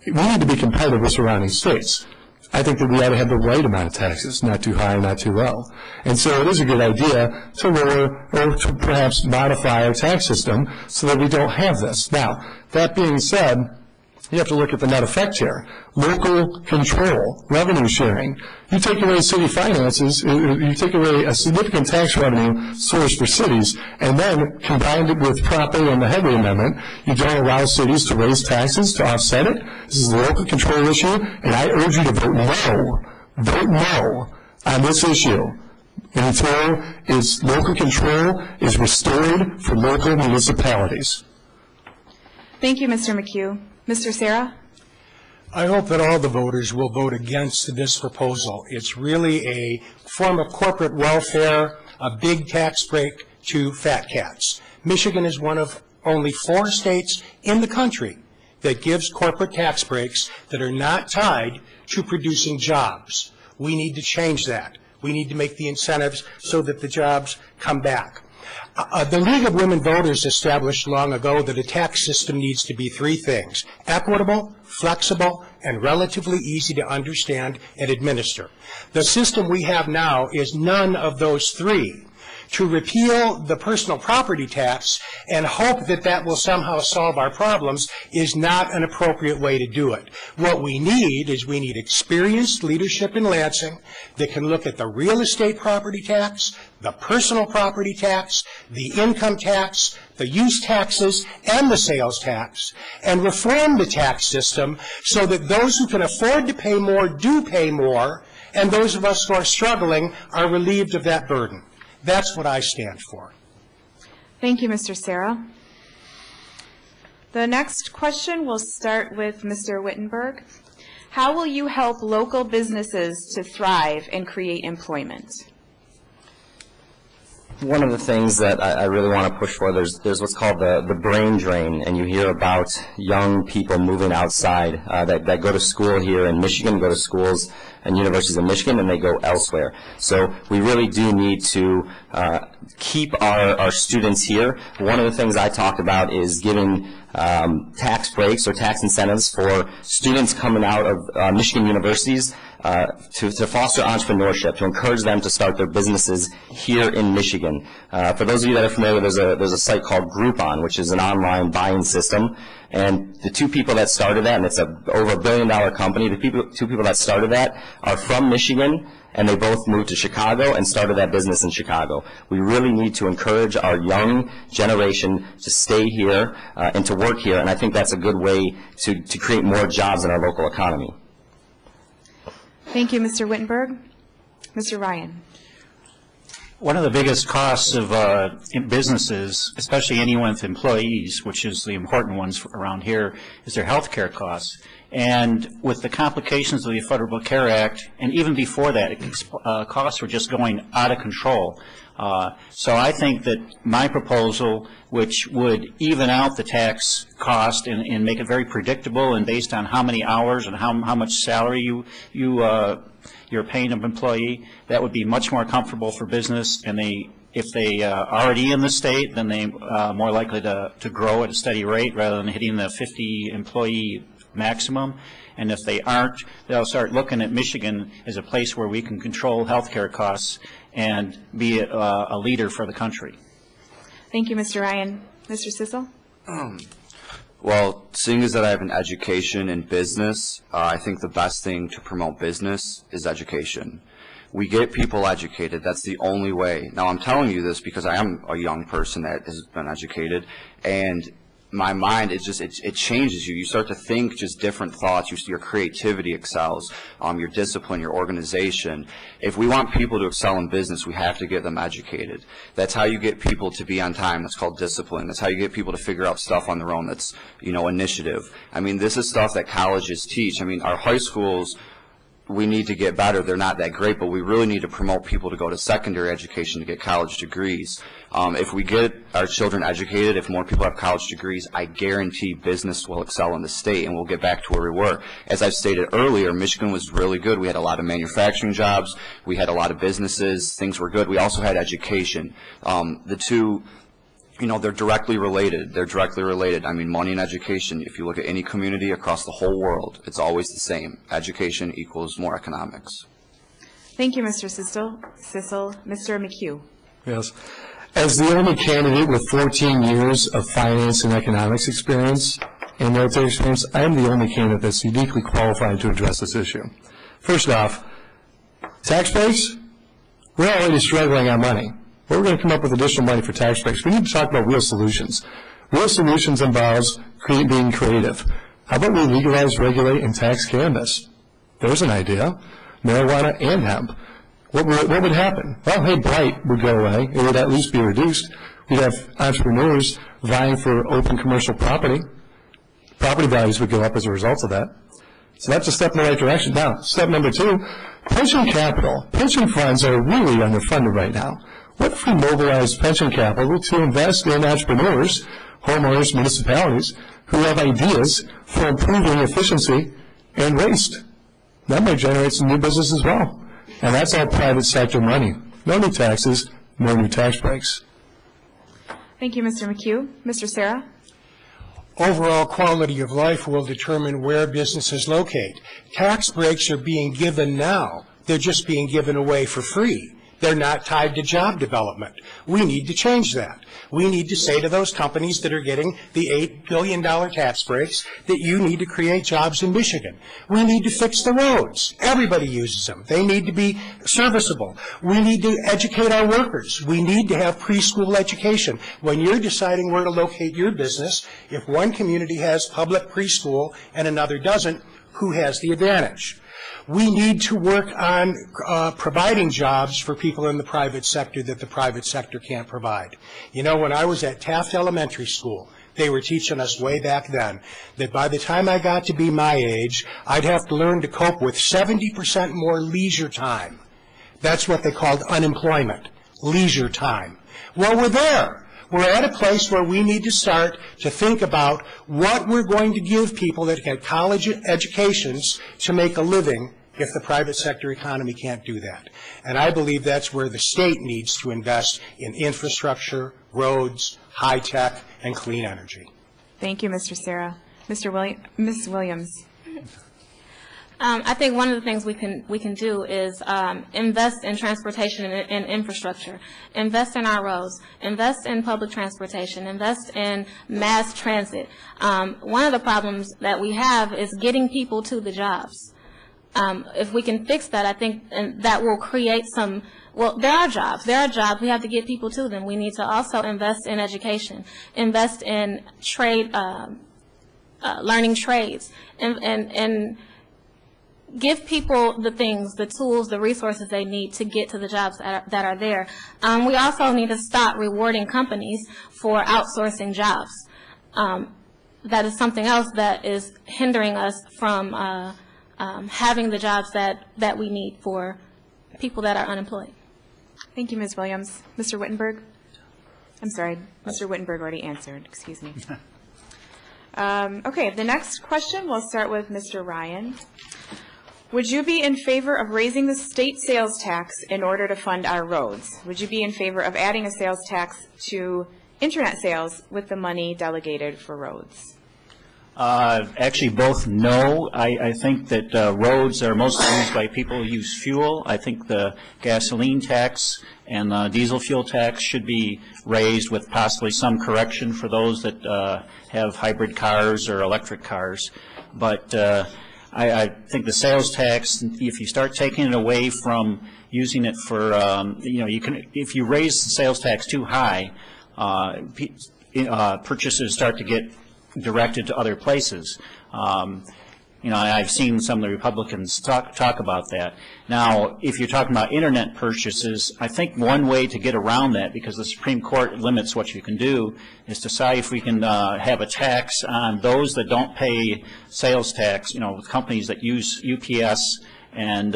we need to be competitive with surrounding states. I think that we ought to have the right amount of taxes, not too high, not too low. And so it is a good idea to lower or to perhaps modify our tax system so that we don't have this. Now, that being said, you have to look at the net effect here. Local control, revenue sharing. You take away city finances, you take away a significant tax revenue source for cities, and then combined it with Prop A and the Headley Amendment, you don't allow cities to raise taxes to offset it. This is a local control issue, and I urge you to vote no on this issue until local control is restored for local municipalities. Thank you, Mr. McHugh. Mr. Serra? I hope that all the voters will vote against this proposal. It's really a form of corporate welfare, a big tax break to fat cats. Michigan is one of only 4 states in the country that gives corporate tax breaks that are not tied to producing jobs. We need to change that. We need to make the incentives so that the jobs come back. The League of Women Voters established long ago that a tax system needs to be 3 things: equitable, flexible, and relatively easy to understand and administer. The system we have now is none of those 3. To repeal the personal property tax and hope that that will somehow solve our problems is not an appropriate way to do it. What we need is we need experienced leadership in Lansing that can look at the real estate property tax, the personal property tax, the income tax, the use taxes, and the sales tax, and reform the tax system so that those who can afford to pay more do pay more, and those of us who are struggling are relieved of that burden. That's what I stand for. Thank you, Mr. Serra. The next question will start with Mr. Wittenberg. How will you help local businesses to thrive and create employment? One of the things that I really want to push for, there's what's called the brain drain, and you hear about young people moving outside that go to school here in Michigan, go to schools and universities in Michigan, and they go elsewhere. So we really do need to keep our students here. One of the things I talked about is giving tax breaks or tax incentives for students coming out of Michigan universities to foster entrepreneurship, to encourage them to start their businesses here in Michigan. For those of you that are familiar, there's a site called Groupon, which is an online buying system. And the 2 people that started that, and it's over $1 billion company, the 2 people that started that are from Michigan, and they both moved to Chicago and started that business in Chicago. We really need to encourage our young generation to stay here and to work here, and I think that's a good way to create more jobs in our local economy. Thank you, Mr. Wittenberg. Mr. Ryan. One of the biggest costs of in businesses, especially anyone with employees, which is the important ones around here, is their health care costs. And with the complications of the Affordable Care Act, and even before that, costs were just going out of control. So I think that my proposal, which would even out the tax cost and make it very predictable and based on how many hours and how much salary you're paying an employee, that would be much more comfortable for business. And if they are already in the state, then they are more likely to grow at a steady rate rather than hitting the 50 employee maximum. And if they aren't, they'll start looking at Michigan as a place where we can control health care costs and be a leader for the country. Thank you, Mr. Ryan. Mr. Sissel? Well, seeing as that I have an education in business, I think the best thing to promote business is education. We get people educated. That's the only way. Now, I'm telling you this because I am a young person that has been educated, and my mind is just, it changes you. You start to think just different thoughts. Your creativity excels, your discipline, your organization. If we want people to excel in business, we have to get them educated. That's how you get people to be on time. That's called discipline. That's how you get people to figure out stuff on their own. That's, initiative. I mean, this is stuff that colleges teach. I mean, our high schools, we need to get better. They're not that great, but we really need to promote people to go to secondary education to get college degrees. If we get our children educated, if more people have college degrees, I guarantee business will excel in the state and we'll get back to where we were. As I've stated earlier, Michigan was really good. We had a lot of manufacturing jobs. We had a lot of businesses. Things were good. We also had education. The two, they're directly related. They're directly related. I mean, money and education, if you look at any community across the whole world, it's always the same. Education equals more economics. Thank you, Mr. Sissel. Mr. McHugh. Yes. As the only candidate with 14 years of finance and economics experience and military experience, I am the only candidate that's uniquely qualified to address this issue. First off, tax breaks, we're already struggling on money. We're going to come up with additional money for tax breaks. We need to talk about real solutions. Real solutions involves being creative. How about we legalize, regulate, and tax cannabis? There's an idea. Marijuana and hemp. What would happen? Well, hey, blight would go away. It would at least be reduced. We'd have entrepreneurs vying for open commercial property. Property values would go up as a result of that. So that's a step in the right direction. Now, step number 2, pension capital. Pension funds are really underfunded right now. What if we mobilize pension capital to invest in entrepreneurs, homeowners, municipalities who have ideas for improving efficiency and waste? That might generate some new business as well. And that's all private sector money. No new taxes, no new tax breaks. Thank you, Mr. McHugh. Mr. Sarah? Overall quality of life will determine where businesses locate. Tax breaks are being given now. They're just being given away for free. They're not tied to job development. We need to change that. We need to say to those companies that are getting the $8 billion tax breaks that you need to create jobs in Michigan. We need to fix the roads. Everybody uses them. They need to be serviceable. We need to educate our workers. We need to have preschool education. When you're deciding where to locate your business, if one community has public preschool and another doesn't, who has the advantage? We need to work on providing jobs for people in the private sector that the private sector can't provide. You know, when I was at Taft Elementary School, they were teaching us way back then that by the time I got to be my age, I'd have to learn to cope with 70% more leisure time. That's what they called unemployment, leisure time. Well, we're there. We're at a place where we need to start to think about what we're going to give people that get college educations to make a living if the private sector economy can't do that. And I believe that's where the state needs to invest in infrastructure, roads, high tech, and clean energy. Thank you, Mr. Sarah. Ms. Williams? I think one of the things we can do is invest in transportation and infrastructure, invest in our roads, invest in public transportation, invest in mass transit. One of the problems that we have is getting people to the jobs. If we can fix that, I think that will create some. Well, there are jobs. There are jobs. We have to get people to them. We need to also invest in education, invest in trade, learning trades, and give people the things, the tools, the resources they need to get to the jobs that are there. We also need to stop rewarding companies for outsourcing jobs. That is something else that is hindering us from having the jobs that we need for people that are unemployed. Thank you, Ms. Williams. Mr. Wittenberg? I'm sorry, Mr. Wittenberg already answered. Excuse me. Okay, the next question, we'll start with Mr. Ryan. Would you be in favor of raising the state sales tax in order to fund our roads? Would you be in favor of adding a sales tax to internet sales with the money delegated for roads? Actually, both no. I think that roads are mostly used by people who use fuel. I think the gasoline tax and the diesel fuel tax should be raised with possibly some correction for those that have hybrid cars or electric cars. But I think the sales tax, if you start taking it away from using it for, if you raise the sales tax too high, purchases start to get directed to other places. I've seen some of the Republicans talk about that. Now, if you're talking about internet purchases, I think one way to get around that, because the Supreme Court limits what you can do, is to decide if we can have a tax on those that don't pay sales tax, with companies that use UPS and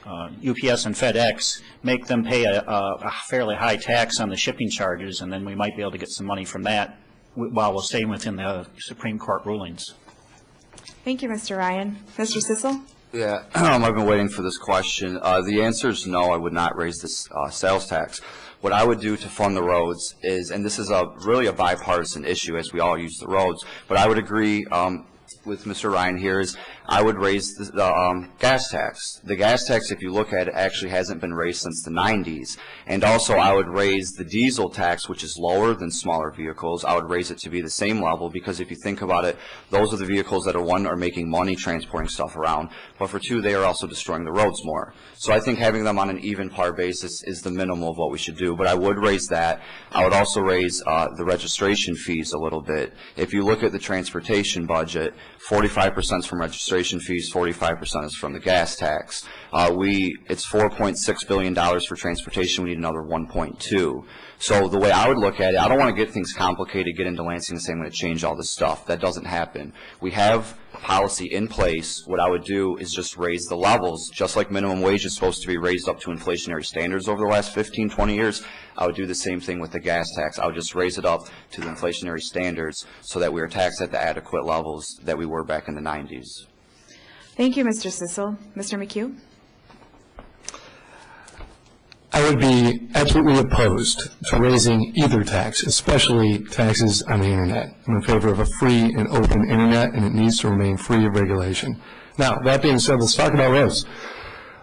FedEx, make them pay a fairly high tax on the shipping charges, and then we might be able to get some money from that while we're staying within the Supreme Court rulings. Thank you, Mr. Ryan. Mr. Sissel? Yeah, I've been waiting for this question. The answer is no, I would not raise this sales tax. What I would do to fund the roads is, and this is really a bipartisan issue as we all use the roads, but I would agree with Mr. Ryan here is I would raise the gas tax. The gas tax, if you look at it, actually hasn't been raised since the 90s. And also I would raise the diesel tax, which is lower than smaller vehicles. I would raise it to be the same level because if you think about it, those are the vehicles that are making money transporting stuff around. But for two, they are also destroying the roads more. So I think having them on an even par basis is the minimum of what we should do. But I would raise that. I would also raise the registration fees a little bit. If you look at the transportation budget, 45% is from registration fees, 45% is from the gas tax. It's $4.6 billion for transportation. We need another 1.2. So the way I would look at it, I don't want to get things complicated, get into Lansing and say I'm going to change all this stuff. That doesn't happen. We have policy in place, what I would do is just raise the levels. Just like minimum wage is supposed to be raised up to inflationary standards over the last 15, 20 years, I would do the same thing with the gas tax. I would just raise it up to the inflationary standards so that we are taxed at the adequate levels that we were back in the 90s. Thank you, Mr. Sissel. Mr. McHugh? I would be absolutely opposed to raising either tax, especially taxes on the Internet. I'm in favor of a free and open Internet, and it needs to remain free of regulation. Now, that being said, let's talk about roads.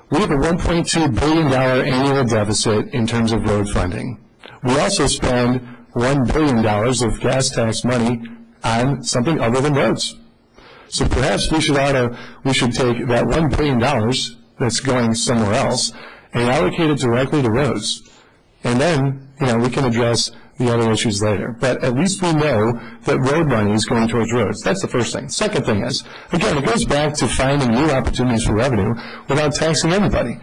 We have a $1.2 billion annual deficit in terms of road funding. We also spend $1 billion of gas tax money on something other than roads. So perhaps we should take that $1 billion that's going somewhere else and allocate it directly to roads. And then, we can address the other issues later. But at least we know that road money is going towards roads. That's the first thing. Second thing is, again, it goes back to finding new opportunities for revenue without taxing anybody.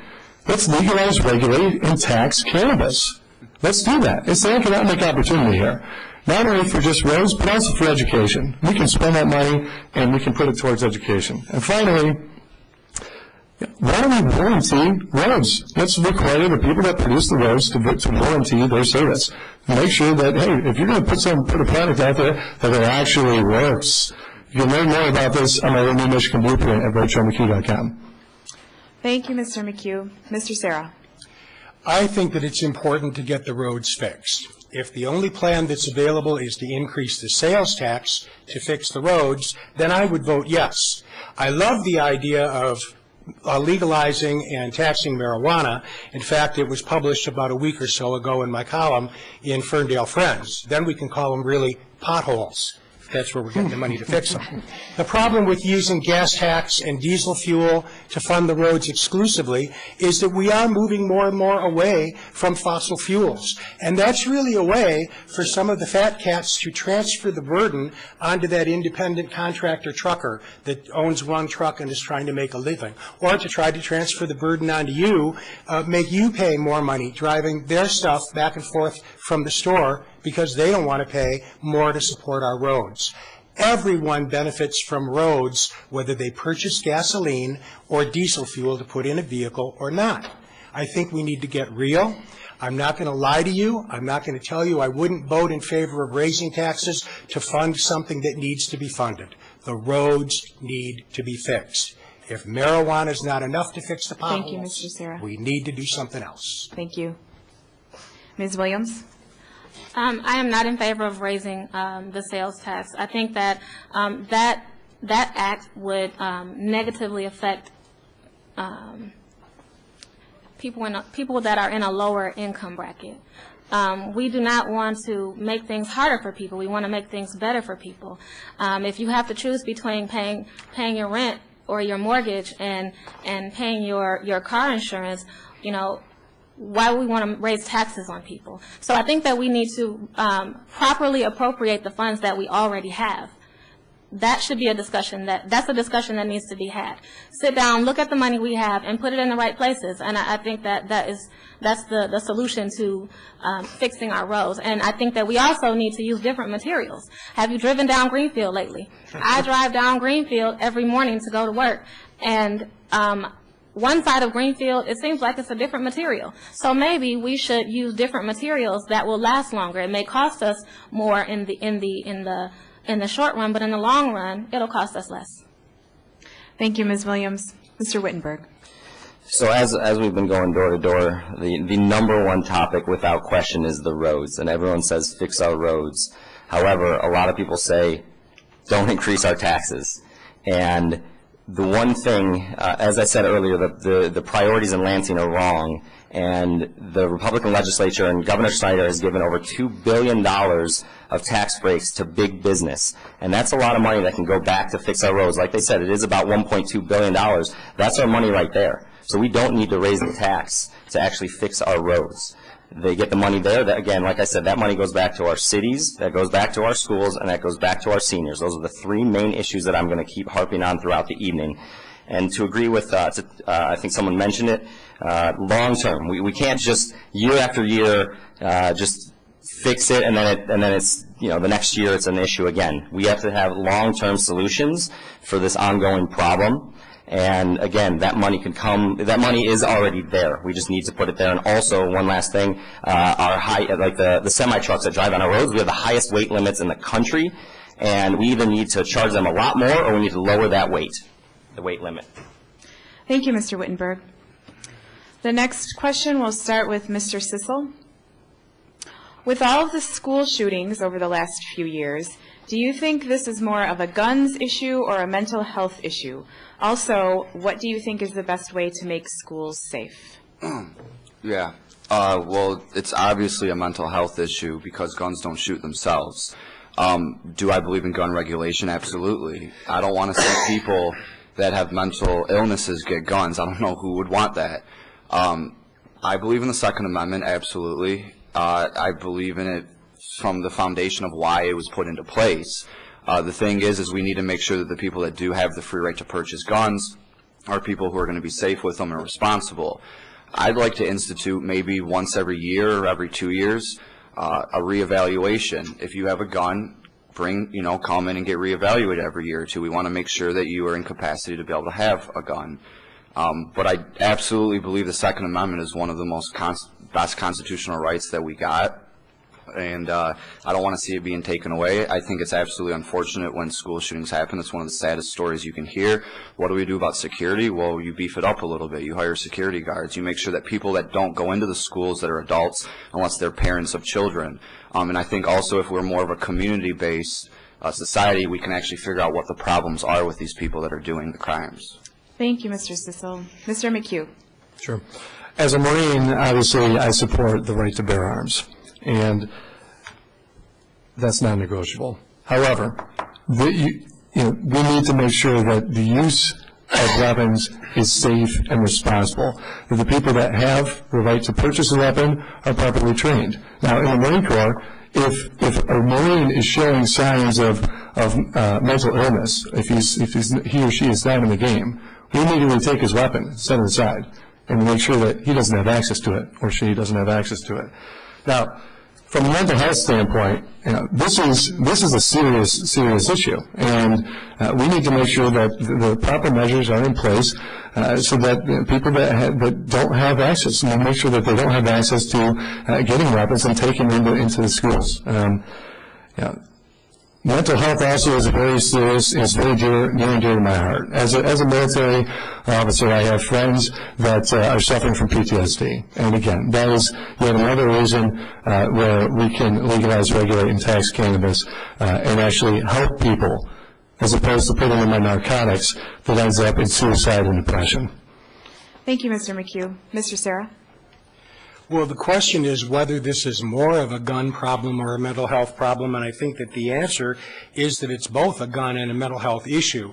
Let's legalize, regulate, and tax cannabis. Let's do that. It's an economic opportunity here. Not only for just roads, but also for education. We can spend that money, and we can put it towards education. And finally, why don't we warranty roads? Let's require the people that produce the roads to warranty their service. Make sure that, hey, if you're going to put a product out there, that it actually works. You can learn more about this on our New Michigan Blueprint at RachelMcHugh.com. Thank you, Mr. McHugh. Mr. Serra? I think that it's important to get the roads fixed. If the only plan that's available is to increase the sales tax to fix the roads, then I would vote yes. I love the idea of legalizing and taxing marijuana. In fact, it was published about a week or so ago in my column in Ferndale Friends. Then we can call them really potholes. That's where we're getting the money to fix them. The problem with using gas tax and diesel fuel to fund the roads exclusively is that we are moving more and more away from fossil fuels. And that's really a way for some of the fat cats to transfer the burden onto that independent contractor trucker that owns one truck and is trying to make a living, or to try to transfer the burden onto you, make you pay more money driving their stuff back and forth from the store because they don't want to pay more to support our roads. Everyone benefits from roads, whether they purchase gasoline or diesel fuel to put in a vehicle or not. I think we need to get real. I'm not going to lie to you. I'm not going to tell you I wouldn't vote in favor of raising taxes to fund something that needs to be funded. The roads need to be fixed. If marijuana is not enough to fix the potholes, Thank you, Mr. Serra. We need to do something else. Thank you. Ms. Williams? I am not in favor of raising the sales tax. I think that that act would negatively affect people that are in a lower income bracket. We do not want to make things harder for people. We want to make things better for people. If you have to choose between paying your rent or your mortgage and paying your car insurance, why would we want to raise taxes on people? So I think that we need to properly appropriate the funds that we already have. That should be a discussion that's a discussion that needs to be had. Sit down, look at the money we have, and put it in the right places. And I think that's the solution to fixing our roads. And I think that we also need to use different materials. Have you driven down Greenfield lately? I drive down Greenfield every morning to go to work, and one side of Greenfield, it seems like it's a different material. So maybe we should use different materials that will last longer. It may cost us more in the short run, but in the long run, it'll cost us less. Thank you, Ms. Williams. Mr. Wittenberg? So as we've been going door to door, the number one topic without question is the roads, and everyone says fix our roads. However, a lot of people say don't increase our taxes. And the one thing, as I said earlier, the priorities in Lansing are wrong, and the Republican legislature and Governor Snyder has given over $2 billion of tax breaks to big business. And that's a lot of money that can go back to fix our roads. Like they said, it is about $1.2 billion. That's our money right there. So we don't need to raise the tax to actually fix our roads. They get the money there. That, again, like I said, that money goes back to our cities, that goes back to our schools, and that goes back to our seniors. Those are the three main issues that I'm going to keep harping on throughout the evening. And to agree with, I think someone mentioned it, long term. We can't just year after year just fix it and then it's, the next year it's an issue again. We have to have long-term solutions for this ongoing problem. And again, that money is already there. We just need to put it there. And also, one last thing, the semi-trucks that drive on our roads, we have the highest weight limits in the country, and we either need to charge them a lot more or we need to lower that weight, the weight limit. Thank you, Mr. Wittenberg. The next question will start with Mr. Sissel. With all of the school shootings over the last few years, do you think this is more of a guns issue or a mental health issue? Also, what do you think is the best way to make schools safe? Yeah. Well, it's obviously a mental health issue because guns don't shoot themselves. Do I believe in gun regulation? Absolutely. I don't want to see people that have mental illnesses get guns. I don't know who would want that. I believe in the Second Amendment, absolutely. I believe in it from the foundation of why it was put into place. The thing is we need to make sure that the people that do have the free right to purchase guns are people who are going to be safe with them and responsible. I'd like to institute maybe once every year or every 2 years a reevaluation. If you have a gun, come in and get reevaluated every year or two. We want to make sure that you are in capacity to be able to have a gun. But I absolutely believe the Second Amendment is one of the best constitutional rights that we got. And I don't want to see it being taken away. I think it's absolutely unfortunate when school shootings happen. It's one of the saddest stories you can hear. What do we do about security? Well, you beef it up a little bit. You hire security guards. You make sure that people that don't go into the schools that are adults, unless they're parents of children. And I think also if we're more of a community-based society, we can actually figure out what the problems are with these people that are doing the crimes. Thank you, Mr. Sissel. Mr. McHugh. Sure. As a Marine, obviously, I support the right to bear arms. And that's not negotiable. However, we need to make sure that the use of weapons is safe and responsible, that the people that have the right to purchase a weapon are properly trained. Now, in the Marine Corps, if a Marine is showing signs of mental illness, if he or she is down in the game, we immediately take his weapon, set it aside, and make sure that he doesn't have access to it or she doesn't have access to it. Now, from a mental health standpoint, this is a serious issue, and we need to make sure that the proper measures are in place so that people that don't have access, we make sure that they don't have access to getting weapons and taking them into the schools. Mental health also is very serious. It's very near and dear to my heart. As a military officer, I have friends that are suffering from PTSD. And again, that is yet another reason where we can legalize, regulate, and tax cannabis and actually help people, as opposed to putting them on narcotics that ends up in suicide and depression. Thank you, Mr. McHugh. Mr. Serra. Well, the question is whether this is more of a gun problem or a mental health problem, and I think that the answer is that it's both a gun and a mental health issue.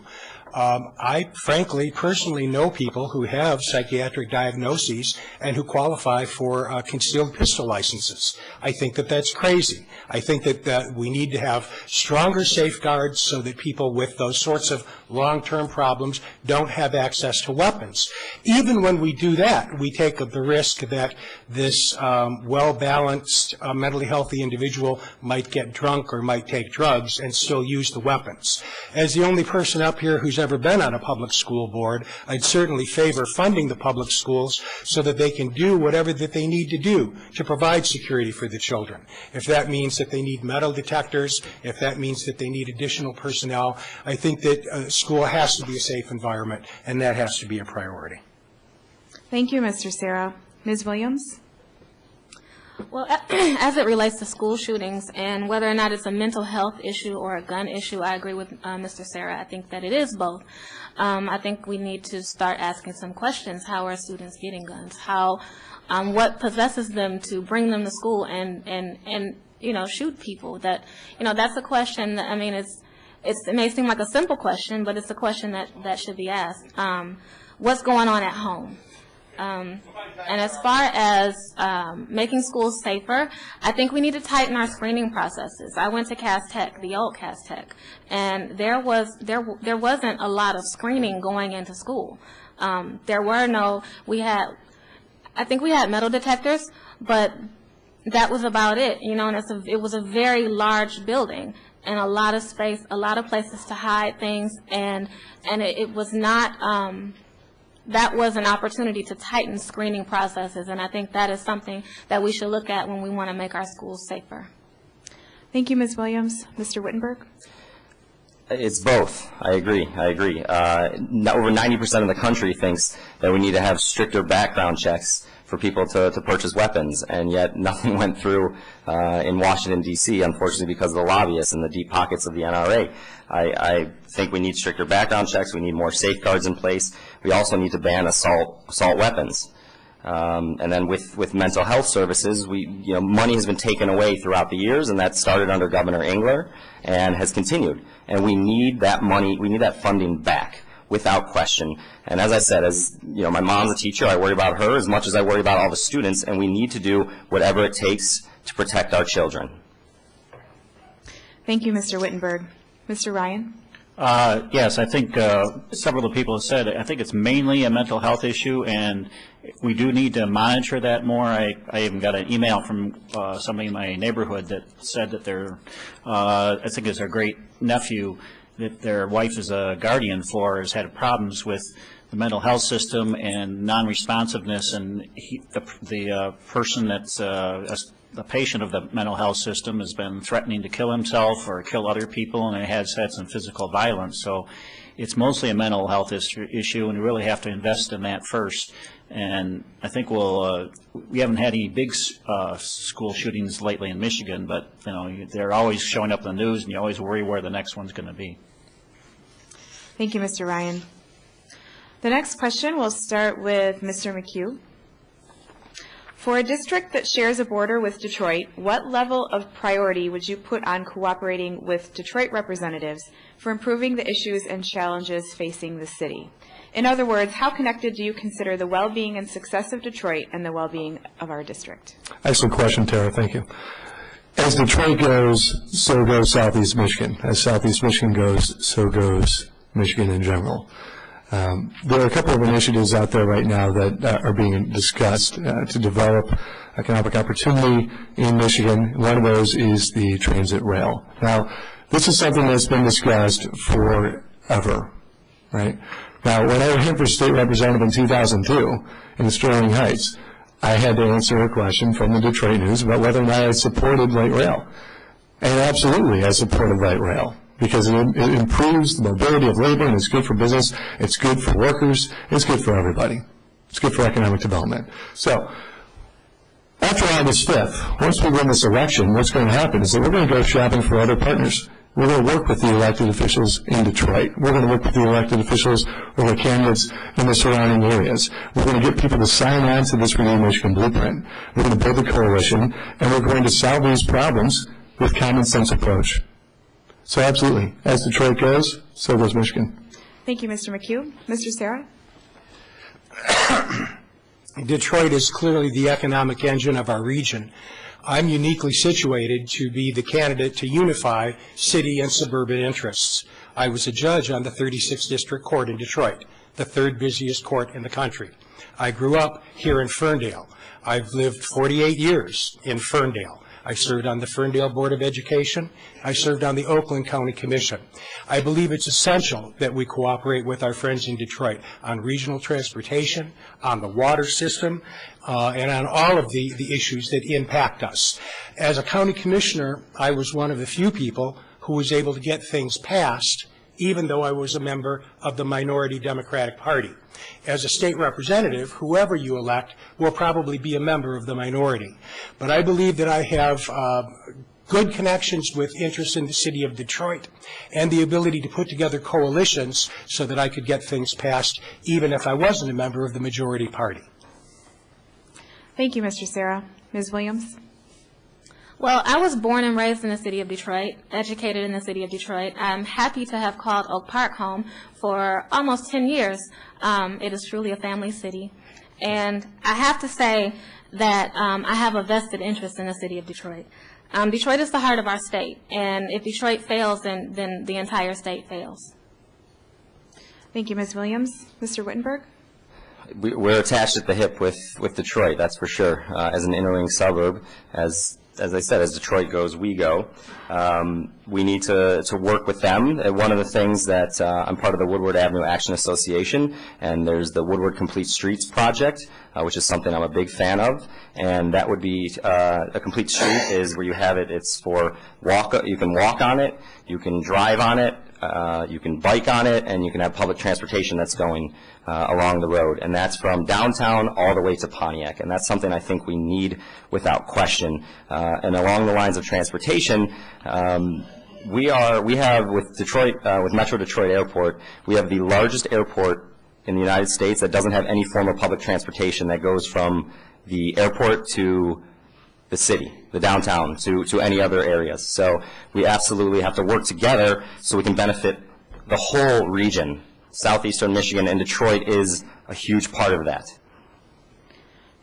I, frankly, personally know people who have psychiatric diagnoses and who qualify for concealed pistol licenses. I think that that's crazy. I think that we need to have stronger safeguards so that people with those sorts of long-term problems don't have access to weapons. Even when we do that, we take the risk that this well-balanced, mentally healthy individual might get drunk or might take drugs and still use the weapons. As the only person up here who's ever been on a public school board, I'd certainly favor funding the public schools so that they can do whatever that they need to do to provide security for the children. If that means that they need metal detectors, if that means that they need additional personnel, I think that school has to be a safe environment, and that has to be a priority. Thank you, Mr. Serra. Ms. Williams? Well, as it relates to school shootings and whether or not it's a mental health issue or a gun issue, I agree with Mr. Serra. I think that it is both. I think we need to start asking some questions. How are students getting guns? What possesses them to bring them to school and shoot people? That's a question that, it may seem like a simple question, but it's a question that should be asked. What's going on at home? And as far as making schools safer, I think we need to tighten our screening processes. I went to Cass Tech, the old Cass Tech, and there wasn't a lot of screening going into school. I think we had metal detectors, but that was about it, you know, and it was a very large building and a lot of space, a lot of places to hide things, and it was not, that was an opportunity to tighten screening processes, and I think that is something that we should look at when we want to make our schools safer. Thank you, Ms. Williams. Mr. Wittenberg? It's both. I agree. Over 90% of the country thinks that we need to have stricter background checks for people to purchase weapons, and yet nothing went through in Washington, D.C., unfortunately, because of the lobbyists and the deep pockets of the NRA. I think we need stricter background checks. We need more safeguards in place. We also need to ban assault weapons. And then with mental health services, money has been taken away throughout the years, and that started under Governor Engler and has continued. And we need that money, we need that funding back, without question. And as I said, my mom's a teacher, I worry about her as much as I worry about all the students, and we need to do whatever it takes to protect our children. Thank you, Mr. Wittenberg. Mr. Ryan? Yes, I think several of the people have said, I think it's mainly a mental health issue, and we do need to monitor that more. I even got an email from somebody in my neighborhood that said that I think it's their great nephew that their wife is a guardian for has had problems with the mental health system and non-responsiveness, and the person that's the patient of the mental health system has been threatening to kill himself or kill other people, and it has had some physical violence. So it's mostly a mental health issue, and we really have to invest in that first. And I think we haven't had any big school shootings lately in Michigan, but they're always showing up in the news, and you always worry where the next one's going to be. Thank you, Mr. Ryan. The next question will start with Mr. McHugh. For a district that shares a border with Detroit, what level of priority would you put on cooperating with Detroit representatives for improving the issues and challenges facing the city? In other words, how connected do you consider the well-being and success of Detroit and the well-being of our district? Excellent question, Tara. Thank you. As Detroit goes, so goes Southeast Michigan. As Southeast Michigan goes, so goes Michigan in general. There are a couple of initiatives out there right now that are being discussed to develop economic opportunity in Michigan. One of those is the transit rail. Now, this is something that's been discussed forever, right? Now, when I ran for state representative in 2002 in Sterling Heights, I had to answer a question from the Detroit News about whether or not I supported light rail. And absolutely, I supported light rail, because it improves the mobility of labor, and it's good for business, it's good for workers, it's good for everybody. It's good for economic development. So, after August 5th, once we win this election, what's going to happen is that we're going to go shopping for other partners. We're going to work with the elected officials in Detroit. We're going to work with the elected officials or the candidates in the surrounding areas. We're going to get people to sign on to this Renew Michigan Blueprint. We're going to build a coalition, and we're going to solve these problems with common sense approach. So absolutely, as Detroit goes, so goes Michigan. Thank you, Mr. McHugh. Mr. Serra? Detroit is clearly the economic engine of our region. I'm uniquely situated to be the candidate to unify city and suburban interests. I was a judge on the 36th District Court in Detroit, the third busiest court in the country. I grew up here in Ferndale. I've lived 48 years in Ferndale. I served on the Ferndale Board of Education. I served on the Oakland County Commission. I believe it's essential that we cooperate with our friends in Detroit on regional transportation, on the water system, and on all of the issues that impact us. As a county commissioner, I was one of the few people who was able to get things passed, even though I was a member of the minority Democratic Party. As a state representative, whoever you elect will probably be a member of the minority. But I believe that I have good connections with interests in the city of Detroit and the ability to put together coalitions so that I could get things passed even if I wasn't a member of the majority party. Thank you, Mr. Serra. Ms. Williams? Well, I was born and raised in the city of Detroit, educated in the city of Detroit. I'm happy to have called Oak Park home for almost 10 years. It is truly a family city. And I have to say that I have a vested interest in the city of Detroit. Detroit is the heart of our state, and if Detroit fails, then the entire state fails. Thank you, Ms. Williams. Mr. Wittenberg? we're attached at the hip with Detroit, that's for sure. As an inner-ring suburb, as I said, as Detroit goes, we go. We need to work with them. One of the things that I'm part of the Woodward Avenue Action Association, and there's the Woodward Complete Streets Project, which is something I'm a big fan of. And that would be a complete street is where you have it. It's for you can walk on it, you can drive on it, you can bike on it, and you can have public transportation that's going along the road. And that's from downtown all the way to Pontiac. And that's something I think we need without question. And along the lines of transportation, we have with Detroit, with Metro Detroit Airport, we have the largest airport in the United States that doesn't have any form of public transportation that goes from the airport to the city, the downtown, to any other areas. So we absolutely have to work together so we can benefit the whole region. Southeastern Michigan, and Detroit is a huge part of that.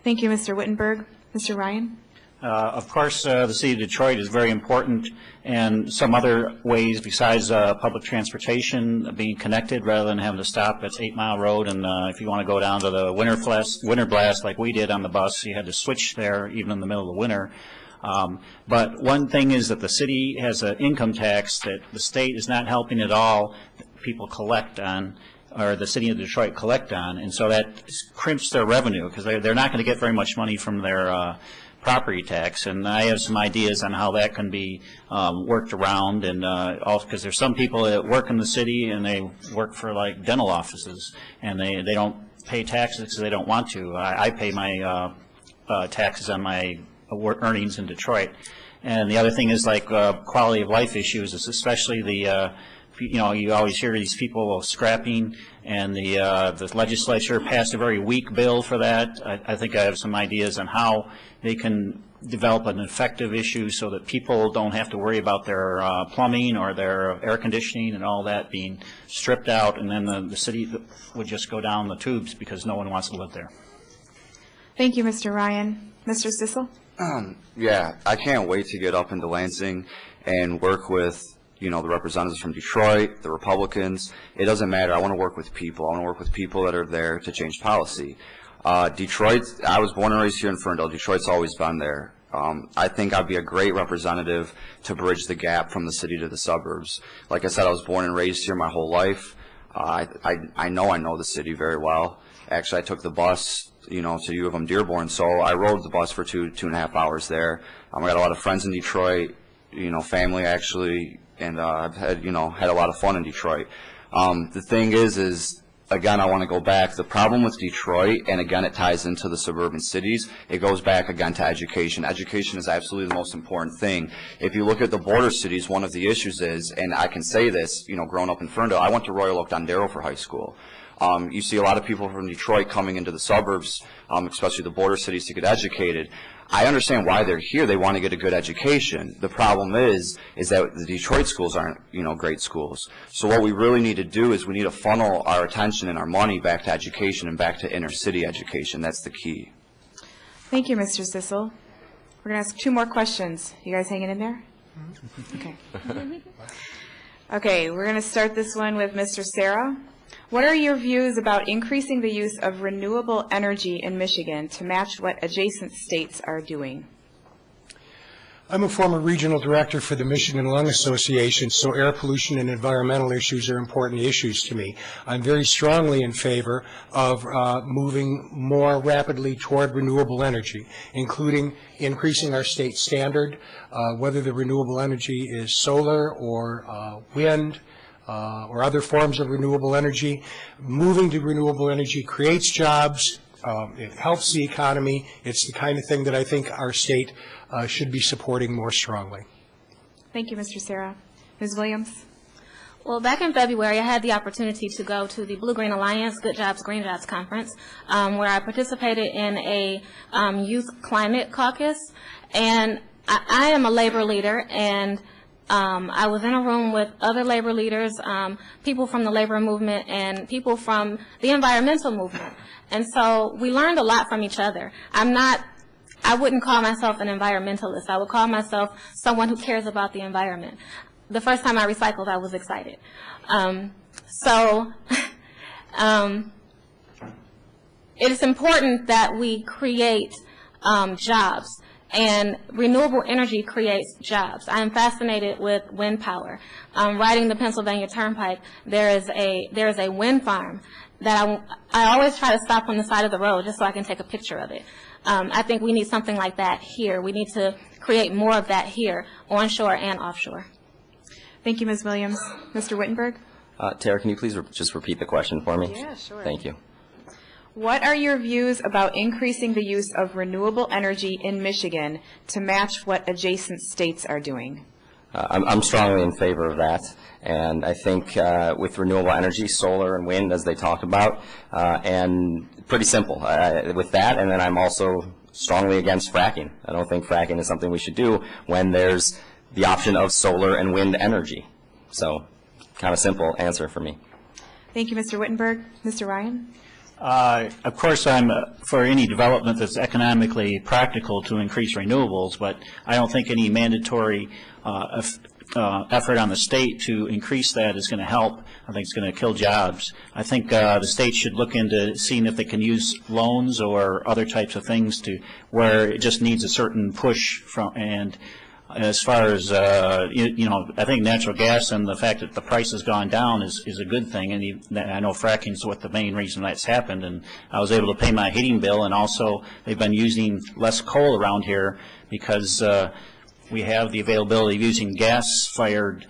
Thank you, Mr. Wittenberg. Mr. Ryan? Of course, the city of Detroit is very important, and some other ways besides public transportation, being connected rather than having to stop at 8 Mile Road, and if you want to go down to the Winter Blast like we did on the bus, you had to switch there even in the middle of the winter. But one thing is that the city has an income tax that the state is not helping at all people collect on, or the city of Detroit collect on, and so that crimps their revenue because they're not going to get very much money from their property tax, and I have some ideas on how that can be worked around, and also because there's some people that work in the city and they work for like dental offices, and they don't pay taxes because they don't want to. I pay my taxes on my earnings in Detroit, and the other thing is like quality of life issues, especially the you know, you always hear these people scrapping, and the legislature passed a very weak bill for that. I think I have some ideas on how they can develop an effective issue so that people don't have to worry about their plumbing or their air conditioning and all that being stripped out, and then the city would just go down the tubes because no one wants to live there. Thank you, Mr. Ryan. Mr. Sissel? Yeah, I can't wait to get up into Lansing and work with, you know, the representatives from Detroit, the Republicans. It doesn't matter. I want to work with people. I want to work with people that are there to change policy. Detroit, I was born and raised here in Ferndale. Detroit's always been there. I think I'd be a great representative to bridge the gap from the city to the suburbs. Like I said, I was born and raised here my whole life. I know the city very well. Actually, I took the bus, you know, to U of M Dearborn, so I rode the bus for two and a half hours there. I got a lot of friends in Detroit, you know, family actually, and I've had a lot of fun in Detroit. The thing is again, I want to go back. The problem with Detroit, and again, it ties into the suburban cities, it goes back again to education. Education is absolutely the most important thing. If you look at the border cities, one of the issues is, and I can say this, you know, growing up in Ferndale, I went to Royal Oak Dondero for high school. You see a lot of people from Detroit coming into the suburbs, especially the border cities, to get educated. I understand why they're here. They want to get a good education. The problem is that the Detroit schools aren't, you know, great schools. So what we really need to do is we need to funnel our attention and our money back to education and back to inner city education. That's the key. Thank you, Mr. Sissel. We're going to ask 2 more questions. You guys hanging in there? Okay. Okay, we're going to start this one with Mr. Serra. What are your views about increasing the use of renewable energy in Michigan to match what adjacent states are doing? I'm a former regional director for the Michigan Lung Association, so air pollution and environmental issues are important issues to me. I'm very strongly in favor of moving more rapidly toward renewable energy, including increasing our state standard, whether the renewable energy is solar or wind, or other forms of renewable energy. Moving to renewable energy creates jobs. It helps the economy. It's the kind of thing that I think our state should be supporting more strongly. Thank you, Mr. Serra. Ms. Williams? Well, back in February, I had the opportunity to go to the Blue Green Alliance Good Jobs, Green Jobs Conference, where I participated in a youth climate caucus. And I am a labor leader, and I was in a room with other labor leaders, people from the labor movement and people from the environmental movement. And so we learned a lot from each other. I wouldn't call myself an environmentalist. I would call myself someone who cares about the environment. The first time I recycled, I was excited. it is important that we create jobs, and renewable energy creates jobs. I am fascinated with wind power. Riding the Pennsylvania Turnpike, there is a wind farm that I always try to stop on the side of the road just so I can take a picture of it. I think we need something like that here. We need to create more of that here, onshore and offshore. Thank you, Ms. Williams. Mr. Wittenberg? Tara, can you please just repeat the question for me? Yeah, sure. Thank you. What are your views about increasing the use of renewable energy in Michigan to match what adjacent states are doing? I'm strongly in favor of that, and I think with renewable energy, solar and wind, as they talked about, and pretty simple with that, and then I'm also strongly against fracking. I don't think fracking is something we should do when there's the option of solar and wind energy. So, kind of simple answer for me. Thank you, Mr. Wittenberg. Mr. Ryan? Of course, I'm for any development that's economically practical to increase renewables, but I don't think any mandatory effort on the state to increase that is going to help. I think it's going to kill jobs. I think the state should look into seeing if they can use loans or other types of things to where it just needs a certain push from. And as far as you know, I think natural gas and the fact that the price has gone down is a good thing. And I know fracking is what the main reason that's happened. And I was able to pay my heating bill, and also they've been using less coal around here because we have the availability of using gas-fired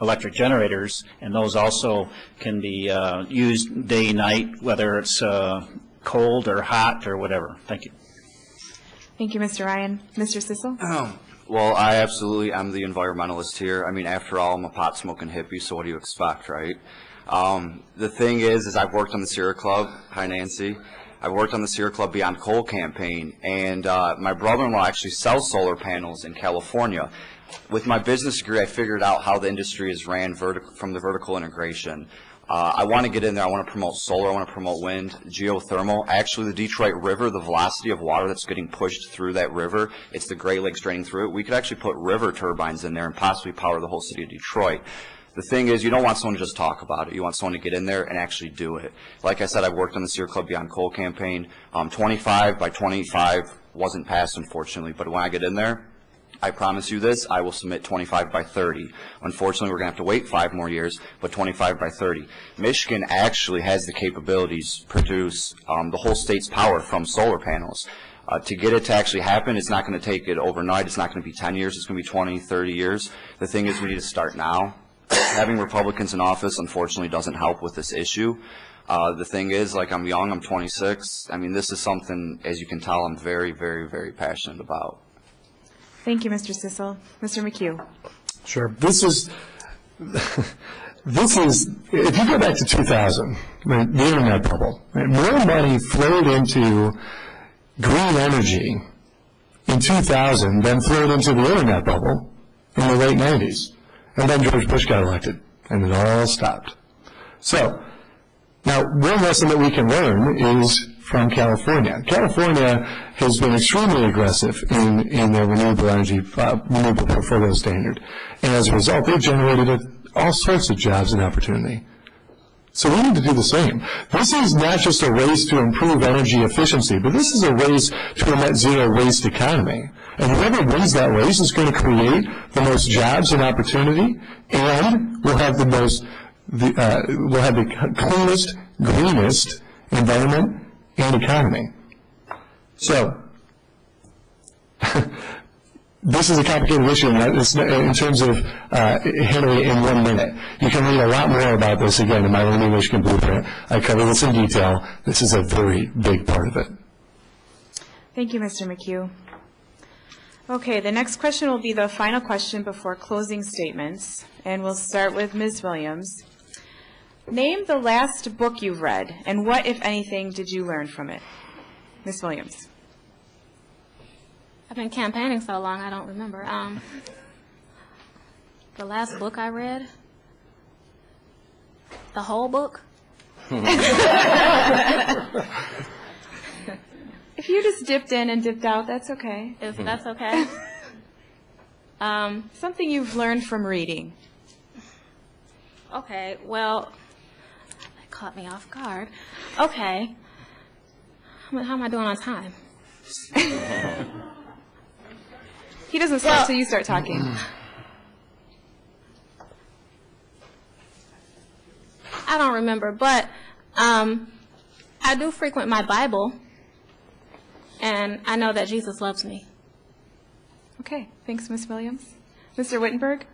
electric generators, and those also can be used day, night, whether it's cold or hot or whatever. Thank you. Thank you, Mr. Ryan. Mr. Sissel? Well, I absolutely am the environmentalist here. I mean, after all, I'm a pot-smoking hippie, so what do you expect, right? The thing is I've worked on the Sierra Club. Hi, Nancy. I've worked on the Sierra Club Beyond Coal campaign, and my brother-in-law actually sells solar panels in California. With my business degree, I figured out how the industry is ran from the vertical integration. I want to get in there. I want to promote solar. I want to promote wind, geothermal. Actually, the Detroit River, the velocity of water that's getting pushed through that river, it's the Great Lakes draining through it. We could actually put river turbines in there and possibly power the whole city of Detroit. The thing is, you don't want someone to just talk about it. You want someone to get in there and actually do it. Like I said, I've worked on the Sierra Club Beyond Coal campaign. 25 by 25 wasn't passed, unfortunately, but when I get in there, I promise you this, I will submit 25 by 30. Unfortunately, we're going to have to wait 5 more years, but 25 by 30. Michigan actually has the capabilities to produce the whole state's power from solar panels. To get it to actually happen, it's not going to take it overnight. It's not going to be 10 years. It's going to be 20, 30 years. The thing is, we need to start now. Having Republicans in office, unfortunately, doesn't help with this issue. The thing is, like, I'm young, I'm 26. I mean, this is something, as you can tell, I'm very, very, very passionate about. Thank you, Mr. Sissel. Mr. McHugh? Sure. This is, if you go back to 2000, the internet bubble, more money flowed into green energy in 2000 than flowed into the internet bubble in the late 90s. And then George Bush got elected, and it all stopped. So, now one lesson that we can learn is from California. California has been extremely aggressive in their renewable energy, renewable portfolio standard. And as a result, they've generated all sorts of jobs and opportunity. So we need to do the same. This is not just a race to improve energy efficiency, but this is a race to a net zero waste economy. And whoever wins that race is going to create the most jobs and opportunity, and we'll have the cleanest, greenest environment and economy. So, this is a complicated issue in terms of handling it in 1 minute. You can read a lot more about this, again, in my Learning Michigan Blueprint. I cover this in detail. This is a very big part of it. Thank you, Mr. McHugh. Okay, the next question will be the final question before closing statements, and we'll start with Ms. Williams. Name the last book you've read, and what, if anything, did you learn from it? Ms. Williams. I've been campaigning so long, I don't remember. The last book I read? The whole book? If you just dipped in and dipped out, that's okay. If that's okay. Something you've learned from reading. Okay, well, caught me off guard. Okay. How am I doing on time? He doesn't start until you start talking. I don't remember, but I do frequent my Bible, and I know that Jesus loves me. Okay, thanks, Ms. Williams. Mr. Wittenberg?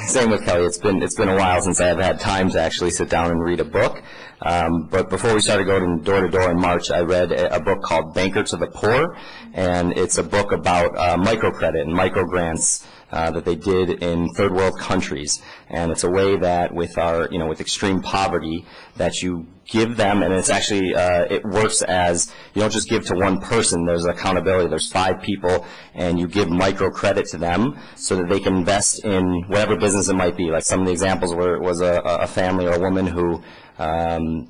Same with Kelly. It's been a while since I've had time to actually sit down and read a book. But before we started going door to door in March, I read a book called Banker to the Poor, and it's a book about microcredit and microgrants that they did in third world countries. And it's a way that with our, with extreme poverty, that you give them, and it's actually, it works as, you don't just give to one person, there's accountability, there's 5 people, and you give microcredit to them so that they can invest in whatever business it might be. Like some of the examples was a family or a woman who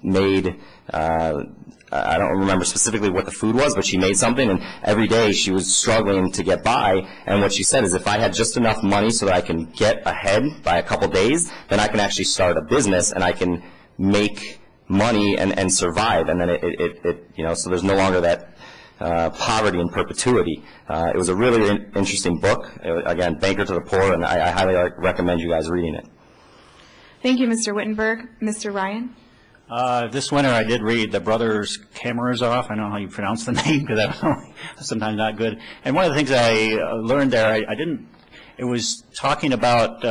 made, I don't remember specifically what the food was, but she made something, and every day she was struggling to get by, and what she said is, if I had just enough money so that I can get ahead by a couple days, then I can actually start a business, and I can make money and survive, and then so there's no longer that poverty in perpetuity. It was a really interesting book. Again, Banker to the Poor, and I highly recommend you guys reading it. Thank you, Mr. Wittenberg. Mr. Ryan? This winter I did read The Brothers Karamazov. I don't know how you pronounce the name because I'm sometimes not good. And one of the things I learned there, it was talking about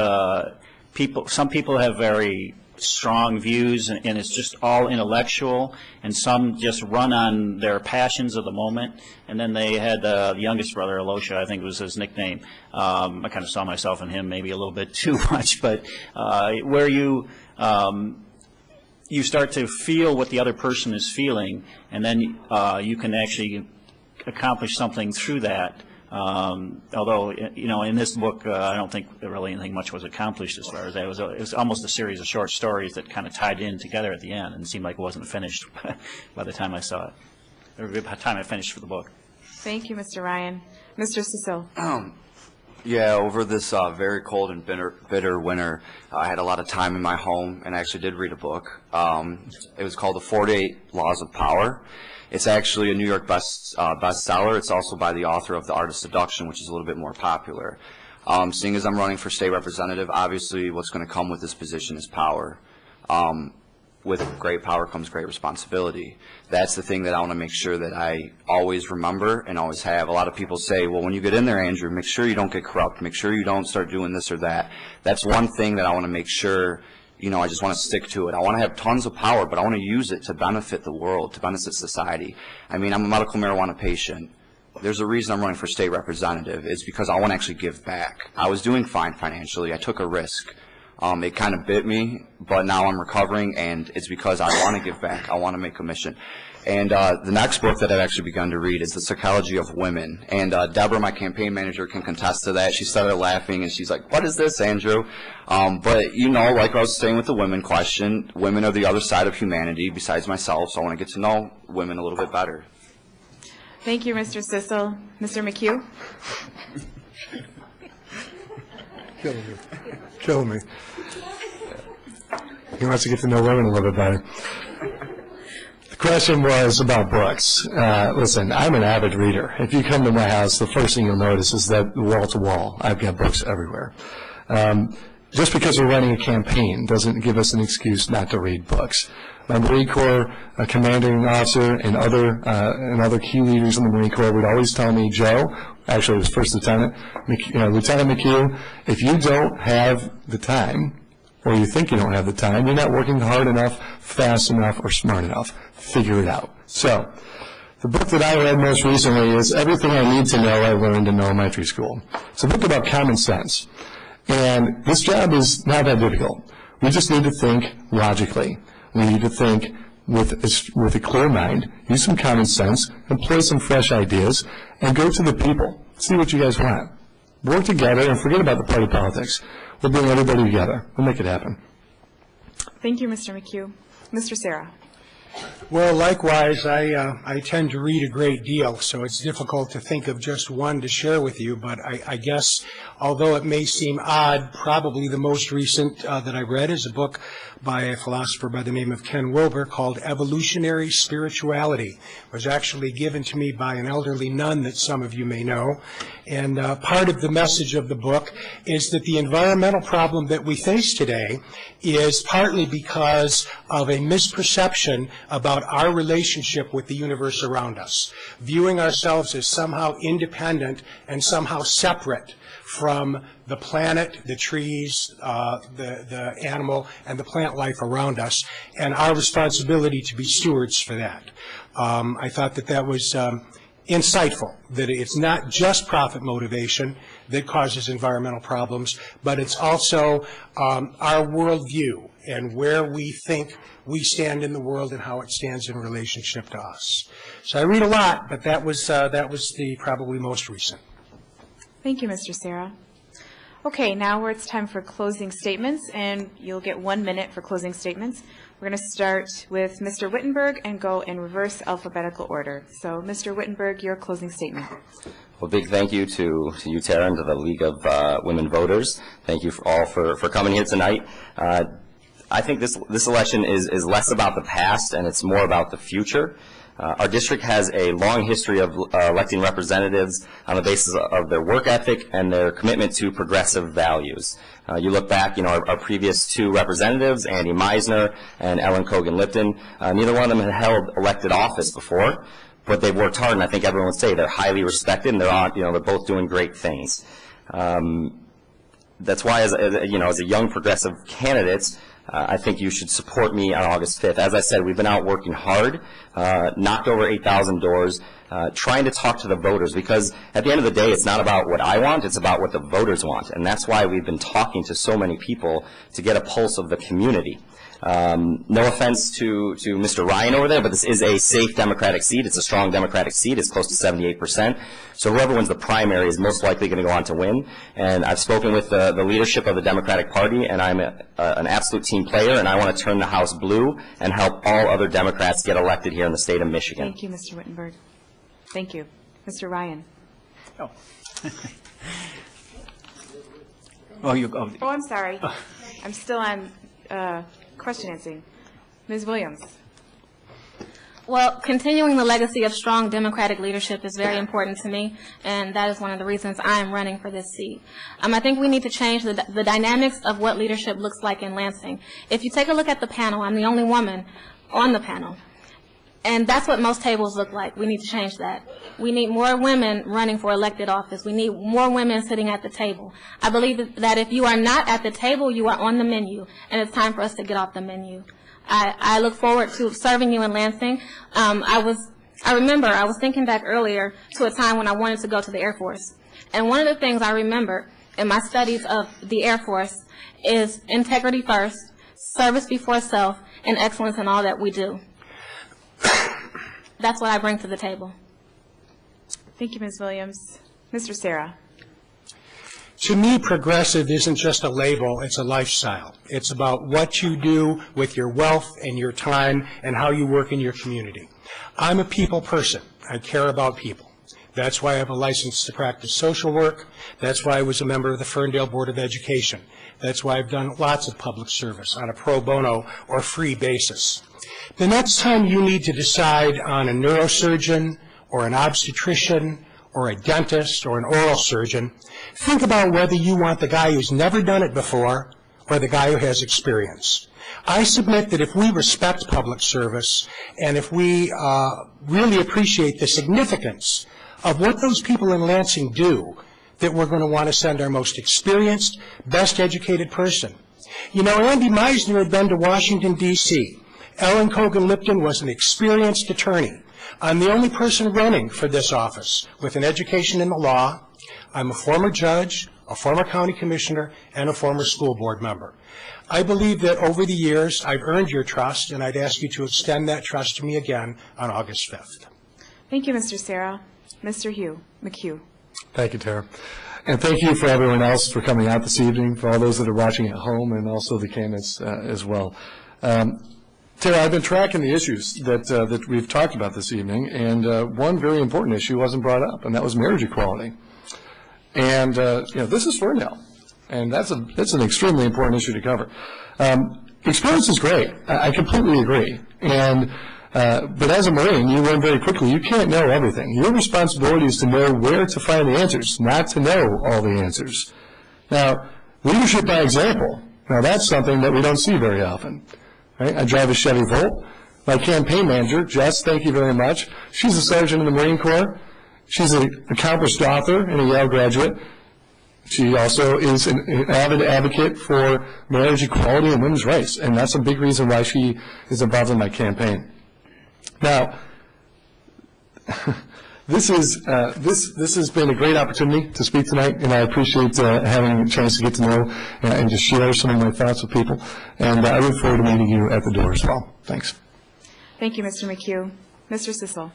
some people have very strong views, and it's just all intellectual, and some just run on their passions of the moment. And then they had the youngest brother, Alosha, I think was his nickname. I kind of saw myself in him maybe a little bit too much, but where you start to feel what the other person is feeling, and then you can actually accomplish something through that. Although, in this book, I don't think really anything much was accomplished as far as that. It was almost a series of short stories that kind of tied in together at the end, and it seemed like it wasn't finished by the time I saw it, or by the time I finished for the book. Thank you, Mr. Ryan. Mr. Cecil? Yeah, over this very cold and bitter winter, I had a lot of time in my home, and I actually did read a book. It was called The 48 Laws of Power. It's actually a New York bestseller. It's also by the author of The Art of Seduction, which is a little bit more popular. Seeing as I'm running for state representative, obviously what's going to come with this position is power. With great power comes great responsibility. That's the thing that I want to make sure that I always remember and always have. A lot of people say, well, when you get in there, Andrew, make sure you don't get corrupt. Make sure you don't start doing this or that. That's one thing that I want to make sure, I just want to stick to it. I want to have tons of power, but I want to use it to benefit the world, to benefit society. I mean, I'm a medical marijuana patient. There's a reason I'm running for state representative. It's because I want to actually give back. I was doing fine financially. I took a risk. It kind of bit me, but now I'm recovering, and it's because I want to give back. I want to make a mission. And the next book that I've actually begun to read is The Psychology of Women. And Deborah, my campaign manager, can contest to that. She started laughing, and she's like, what is this, Andrew? But, like I was saying with the women question, women are the other side of humanity besides myself, so I want to get to know women a little bit better. Thank you, Mr. Sissel. Mr. McHugh? Killing me. He wants to get to know women a little bit better. The question was about books. Listen, I'm an avid reader. If you come to my house, the first thing you'll notice is that wall to wall, I've got books everywhere. Just because we're running a campaign doesn't give us an excuse not to read books. My Marine Corps commanding officer and other key leaders in the Marine Corps would always tell me, Joe, actually it was First Lieutenant, Lieutenant McHugh, if you don't have the time, or you think you don't have the time, you're not working hard enough, fast enough, or smart enough. Figure it out. So, the book that I read most recently is Everything I Need to Know I Learned in Elementary School. It's a book about common sense. And this job is not that difficult. We just need to think logically. We need to think with a clear mind, use some common sense, employ some fresh ideas, and go to the people. See what you guys want. Work together and forget about the party politics. We'll bring everybody together. We'll make it happen. Thank you, Mr. McHugh. Mr. Sarah? Well, likewise, I tend to read a great deal, so it's difficult to think of just one to share with you, but I guess, although it may seem odd, probably the most recent that I read is a book by a philosopher by the name of Ken Wilber called Evolutionary Spirituality. It was actually given to me by an elderly nun that some of you may know, and part of the message of the book is that the environmental problem that we face today is partly because of a misperception about our relationship with the universe around us, viewing ourselves as somehow independent and somehow separate from the planet, the trees, the animal, and the plant life around us, and our responsibility to be stewards for that. I thought that that was insightful, that it's not just profit motivation that causes environmental problems, but it's also our worldview and where we think we stand in the world and how it stands in relationship to us. So I read a lot, but that was the probably most recent. Thank you, Mr. Serra. Okay, now it's time for closing statements, and you'll get 1 minute for closing statements. We're going to start with Mr. Wittenberg and go in reverse alphabetical order. So, Mr. Wittenberg, your closing statement. Well, big thank you to you, Tara, and to the League of Women Voters. Thank you for coming here tonight. I think this election is less about the past and it's more about the future. Our district has a long history of electing representatives on the basis of their work ethic and their commitment to progressive values. You look back, our previous two representatives, Andy Meisner and Ellen Kogan-Lipton, neither one of them had held elected office before, but they've worked hard, and I think everyone would say they're highly respected, and they're both doing great things. That's why, as a young progressive candidate, I think you should support me on August 5th. As I said, we've been out working hard, knocked over 8,000 doors, trying to talk to the voters, because at the end of the day, it's not about what I want, it's about what the voters want. And that's why we've been talking to so many people to get a pulse of the community. No offense to Mr. Ryan over there, but this is a safe Democratic seat. It's a strong Democratic seat. It's close to 78%. So whoever wins the primary is most likely going to go on to win. And I've spoken with the leadership of the Democratic Party, and I'm an absolute team player, and I want to turn the House blue and help all other Democrats get elected here in the state of Michigan. Thank you, Mr. Wittenberg. Thank you. Mr. Ryan. Oh. Oh, you go. Oh, I'm sorry. I'm still on question answering. Ms. Williams. Well, continuing the legacy of strong Democratic leadership is very important to me, and that is one of the reasons I am running for this seat. I think we need to change the dynamics of what leadership looks like in Lansing. If you take a look at the panel, I'm the only woman on the panel. And that's what most tables look like. We need to change that. We need more women running for elected office. We need more women sitting at the table. I believe that if you are not at the table, you are on the menu, and it's time for us to get off the menu. I look forward to serving you in Lansing. I remember I was thinking back earlier to a time when I wanted to go to the Air Force. And one of the things I remember in my studies of the Air Force is integrity first, service before self, and excellence in all that we do. That's what I bring to the table. Thank you, Ms. Williams. Mr. Serra. To me, progressive isn't just a label, it's a lifestyle. It's about what you do with your wealth and your time and how you work in your community. I'm a people person. I care about people. That's why I have a license to practice social work. That's why I was a member of the Ferndale Board of Education. That's why I've done lots of public service on a pro bono or free basis. The next time you need to decide on a neurosurgeon or an obstetrician or a dentist or an oral surgeon, think about whether you want the guy who's never done it before or the guy who has experience. I submit that if we respect public service and if we really appreciate the significance of what those people in Lansing do, that we're going to want to send our most experienced, best educated person. Andy Meisner had been to Washington, D.C. Ellen Kogan-Lipton was an experienced attorney. I'm the only person running for this office with an education in the law. I'm a former judge, a former county commissioner, and a former school board member. I believe that over the years I've earned your trust, and I'd ask you to extend that trust to me again on August 5th. Thank you, Mr. Serra. Mr. McHugh. Thank you, Tara. And thank you for everyone else for coming out this evening, for all those that are watching at home, and also the candidates as well. Tara, I've been tracking the issues that we've talked about this evening, and one very important issue wasn't brought up, and that was marriage equality. And this is Ferndale, and that's an extremely important issue to cover. Experience is great. I completely agree. And but as a Marine, you learn very quickly you can't know everything. Your responsibility is to know where to find the answers, not to know all the answers. Now, leadership by example. Now, that's something that we don't see very often. Right? I drive a Chevy Volt. My campaign manager, Jess, thank you very much. She's a sergeant in the Marine Corps. She's an accomplished author and a Yale graduate. She also is an avid advocate for marriage equality and women's rights, and that's a big reason why she is involved in my campaign. Now, this has been a great opportunity to speak tonight, and I appreciate having a chance to get to know and to share some of my thoughts with people. And I look forward to meeting you at the door as well. Thanks. Thank you, Mr. McHugh. Mr. Sissel.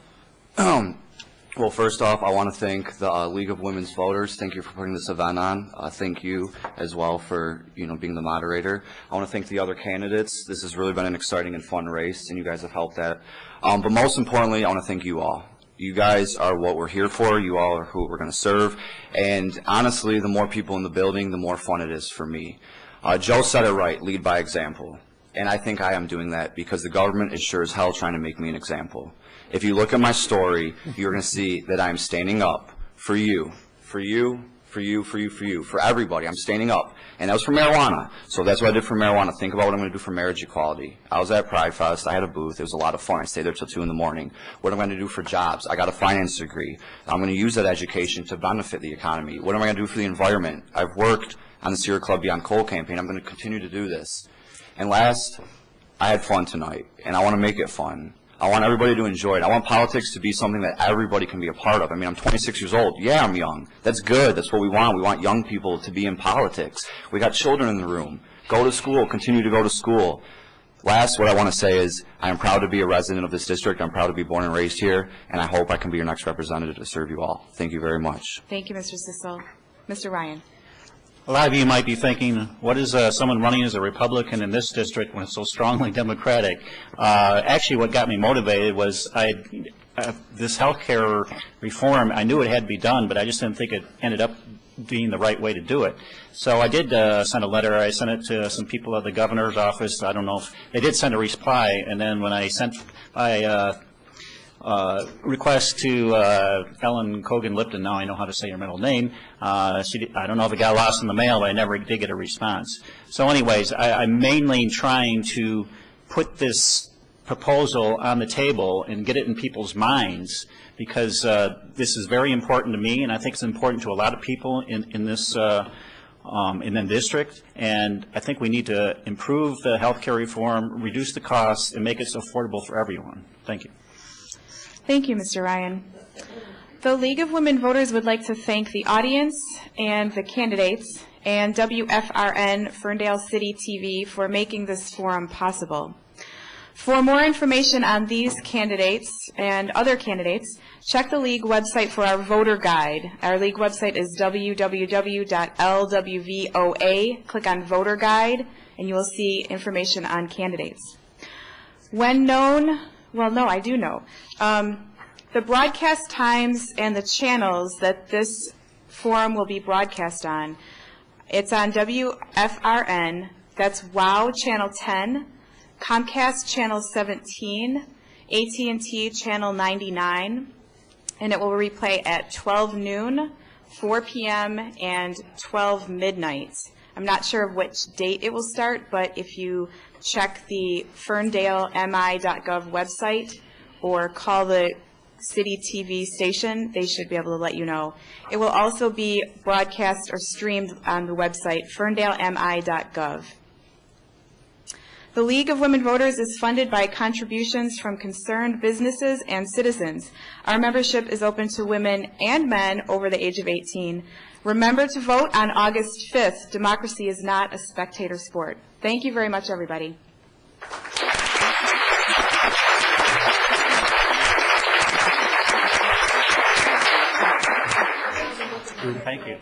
Well, first off, I want to thank the League of Women's Voters. Thank you for putting this event on. Thank you as well for being the moderator. I want to thank the other candidates. This has really been an exciting and fun race, and you guys have helped that. But most importantly, I want to thank you all. You guys are what we're here for. You all are who we're going to serve. And honestly, the more people in the building, the more fun it is for me. Joe said it right, lead by example. And I think I am doing that because the government is sure as hell trying to make me an example. If you look at my story, you're going to see that I'm standing up for you, for you, for you, for you, for you, for everybody. I'm standing up. And that was for marijuana. So that's what I did for marijuana. Think about what I'm going to do for marriage equality. I was at Pride Fest. I had a booth. It was a lot of fun. I stayed there till 2 in the morning. What am I going to do for jobs? I got a finance degree. I'm going to use that education to benefit the economy. What am I going to do for the environment? I've worked on the Sierra Club Beyond Coal campaign. I'm going to continue to do this. And last, I had fun tonight, and I want to make it fun. I want everybody to enjoy it. I want politics to be something that everybody can be a part of. I mean, I'm 26 years old. Yeah, I'm young. That's good. That's what we want. We want young people to be in politics. We got children in the room. Go to school. Continue to go to school. Last, what I want to say is I am proud to be a resident of this district. I'm proud to be born and raised here, and I hope I can be your next representative to serve you all. Thank you very much. Thank you, Mr. Sissel. Mr. Ryan. A lot of you might be thinking, what is someone running as a Republican in this district when it's so strongly Democratic? Actually, what got me motivated was this health care reform, I knew it had to be done, but I just didn't think it ended up being the right way to do it. So I did send a letter. I sent it to some people at the governor's office. I don't know if they did send a reply, and then when I sent my request to Ellen Kogan-Lipton, now I know how to say her middle name. I don't know if it got lost in the mail, but I never did get a response. So anyways, I'm mainly trying to put this proposal on the table and get it in people's minds because this is very important to me, and I think it's important to a lot of people in this district, and I think we need to improve the health care reform, reduce the costs, and make it so affordable for everyone. Thank you. Thank you, Mr. Ryan. The League of Women Voters would like to thank the audience and the candidates and WFRN Ferndale City TV for making this forum possible. For more information on these candidates and other candidates, check the League website for our voter guide. Our League website is www.lwvoa. Click on Voter Guide, and you will see information on candidates. When known, well, no, I do know. The broadcast times and the channels that this forum will be broadcast on, it's on WFRN, that's WOW Channel 10, Comcast Channel 17, AT&T Channel 99, and it will replay at 12 noon, 4 p.m., and 12 midnight. I'm not sure of which date it will start, but if you check the ferndalemi.gov website or call the city TV station, they should be able to let you know. It will also be broadcast or streamed on the website ferndalemi.gov. The League of Women Voters is funded by contributions from concerned businesses and citizens. Our membership is open to women and men over the age of 18. Remember to vote on August 5th. Democracy is not a spectator sport. Thank you very much, everybody. Thank you.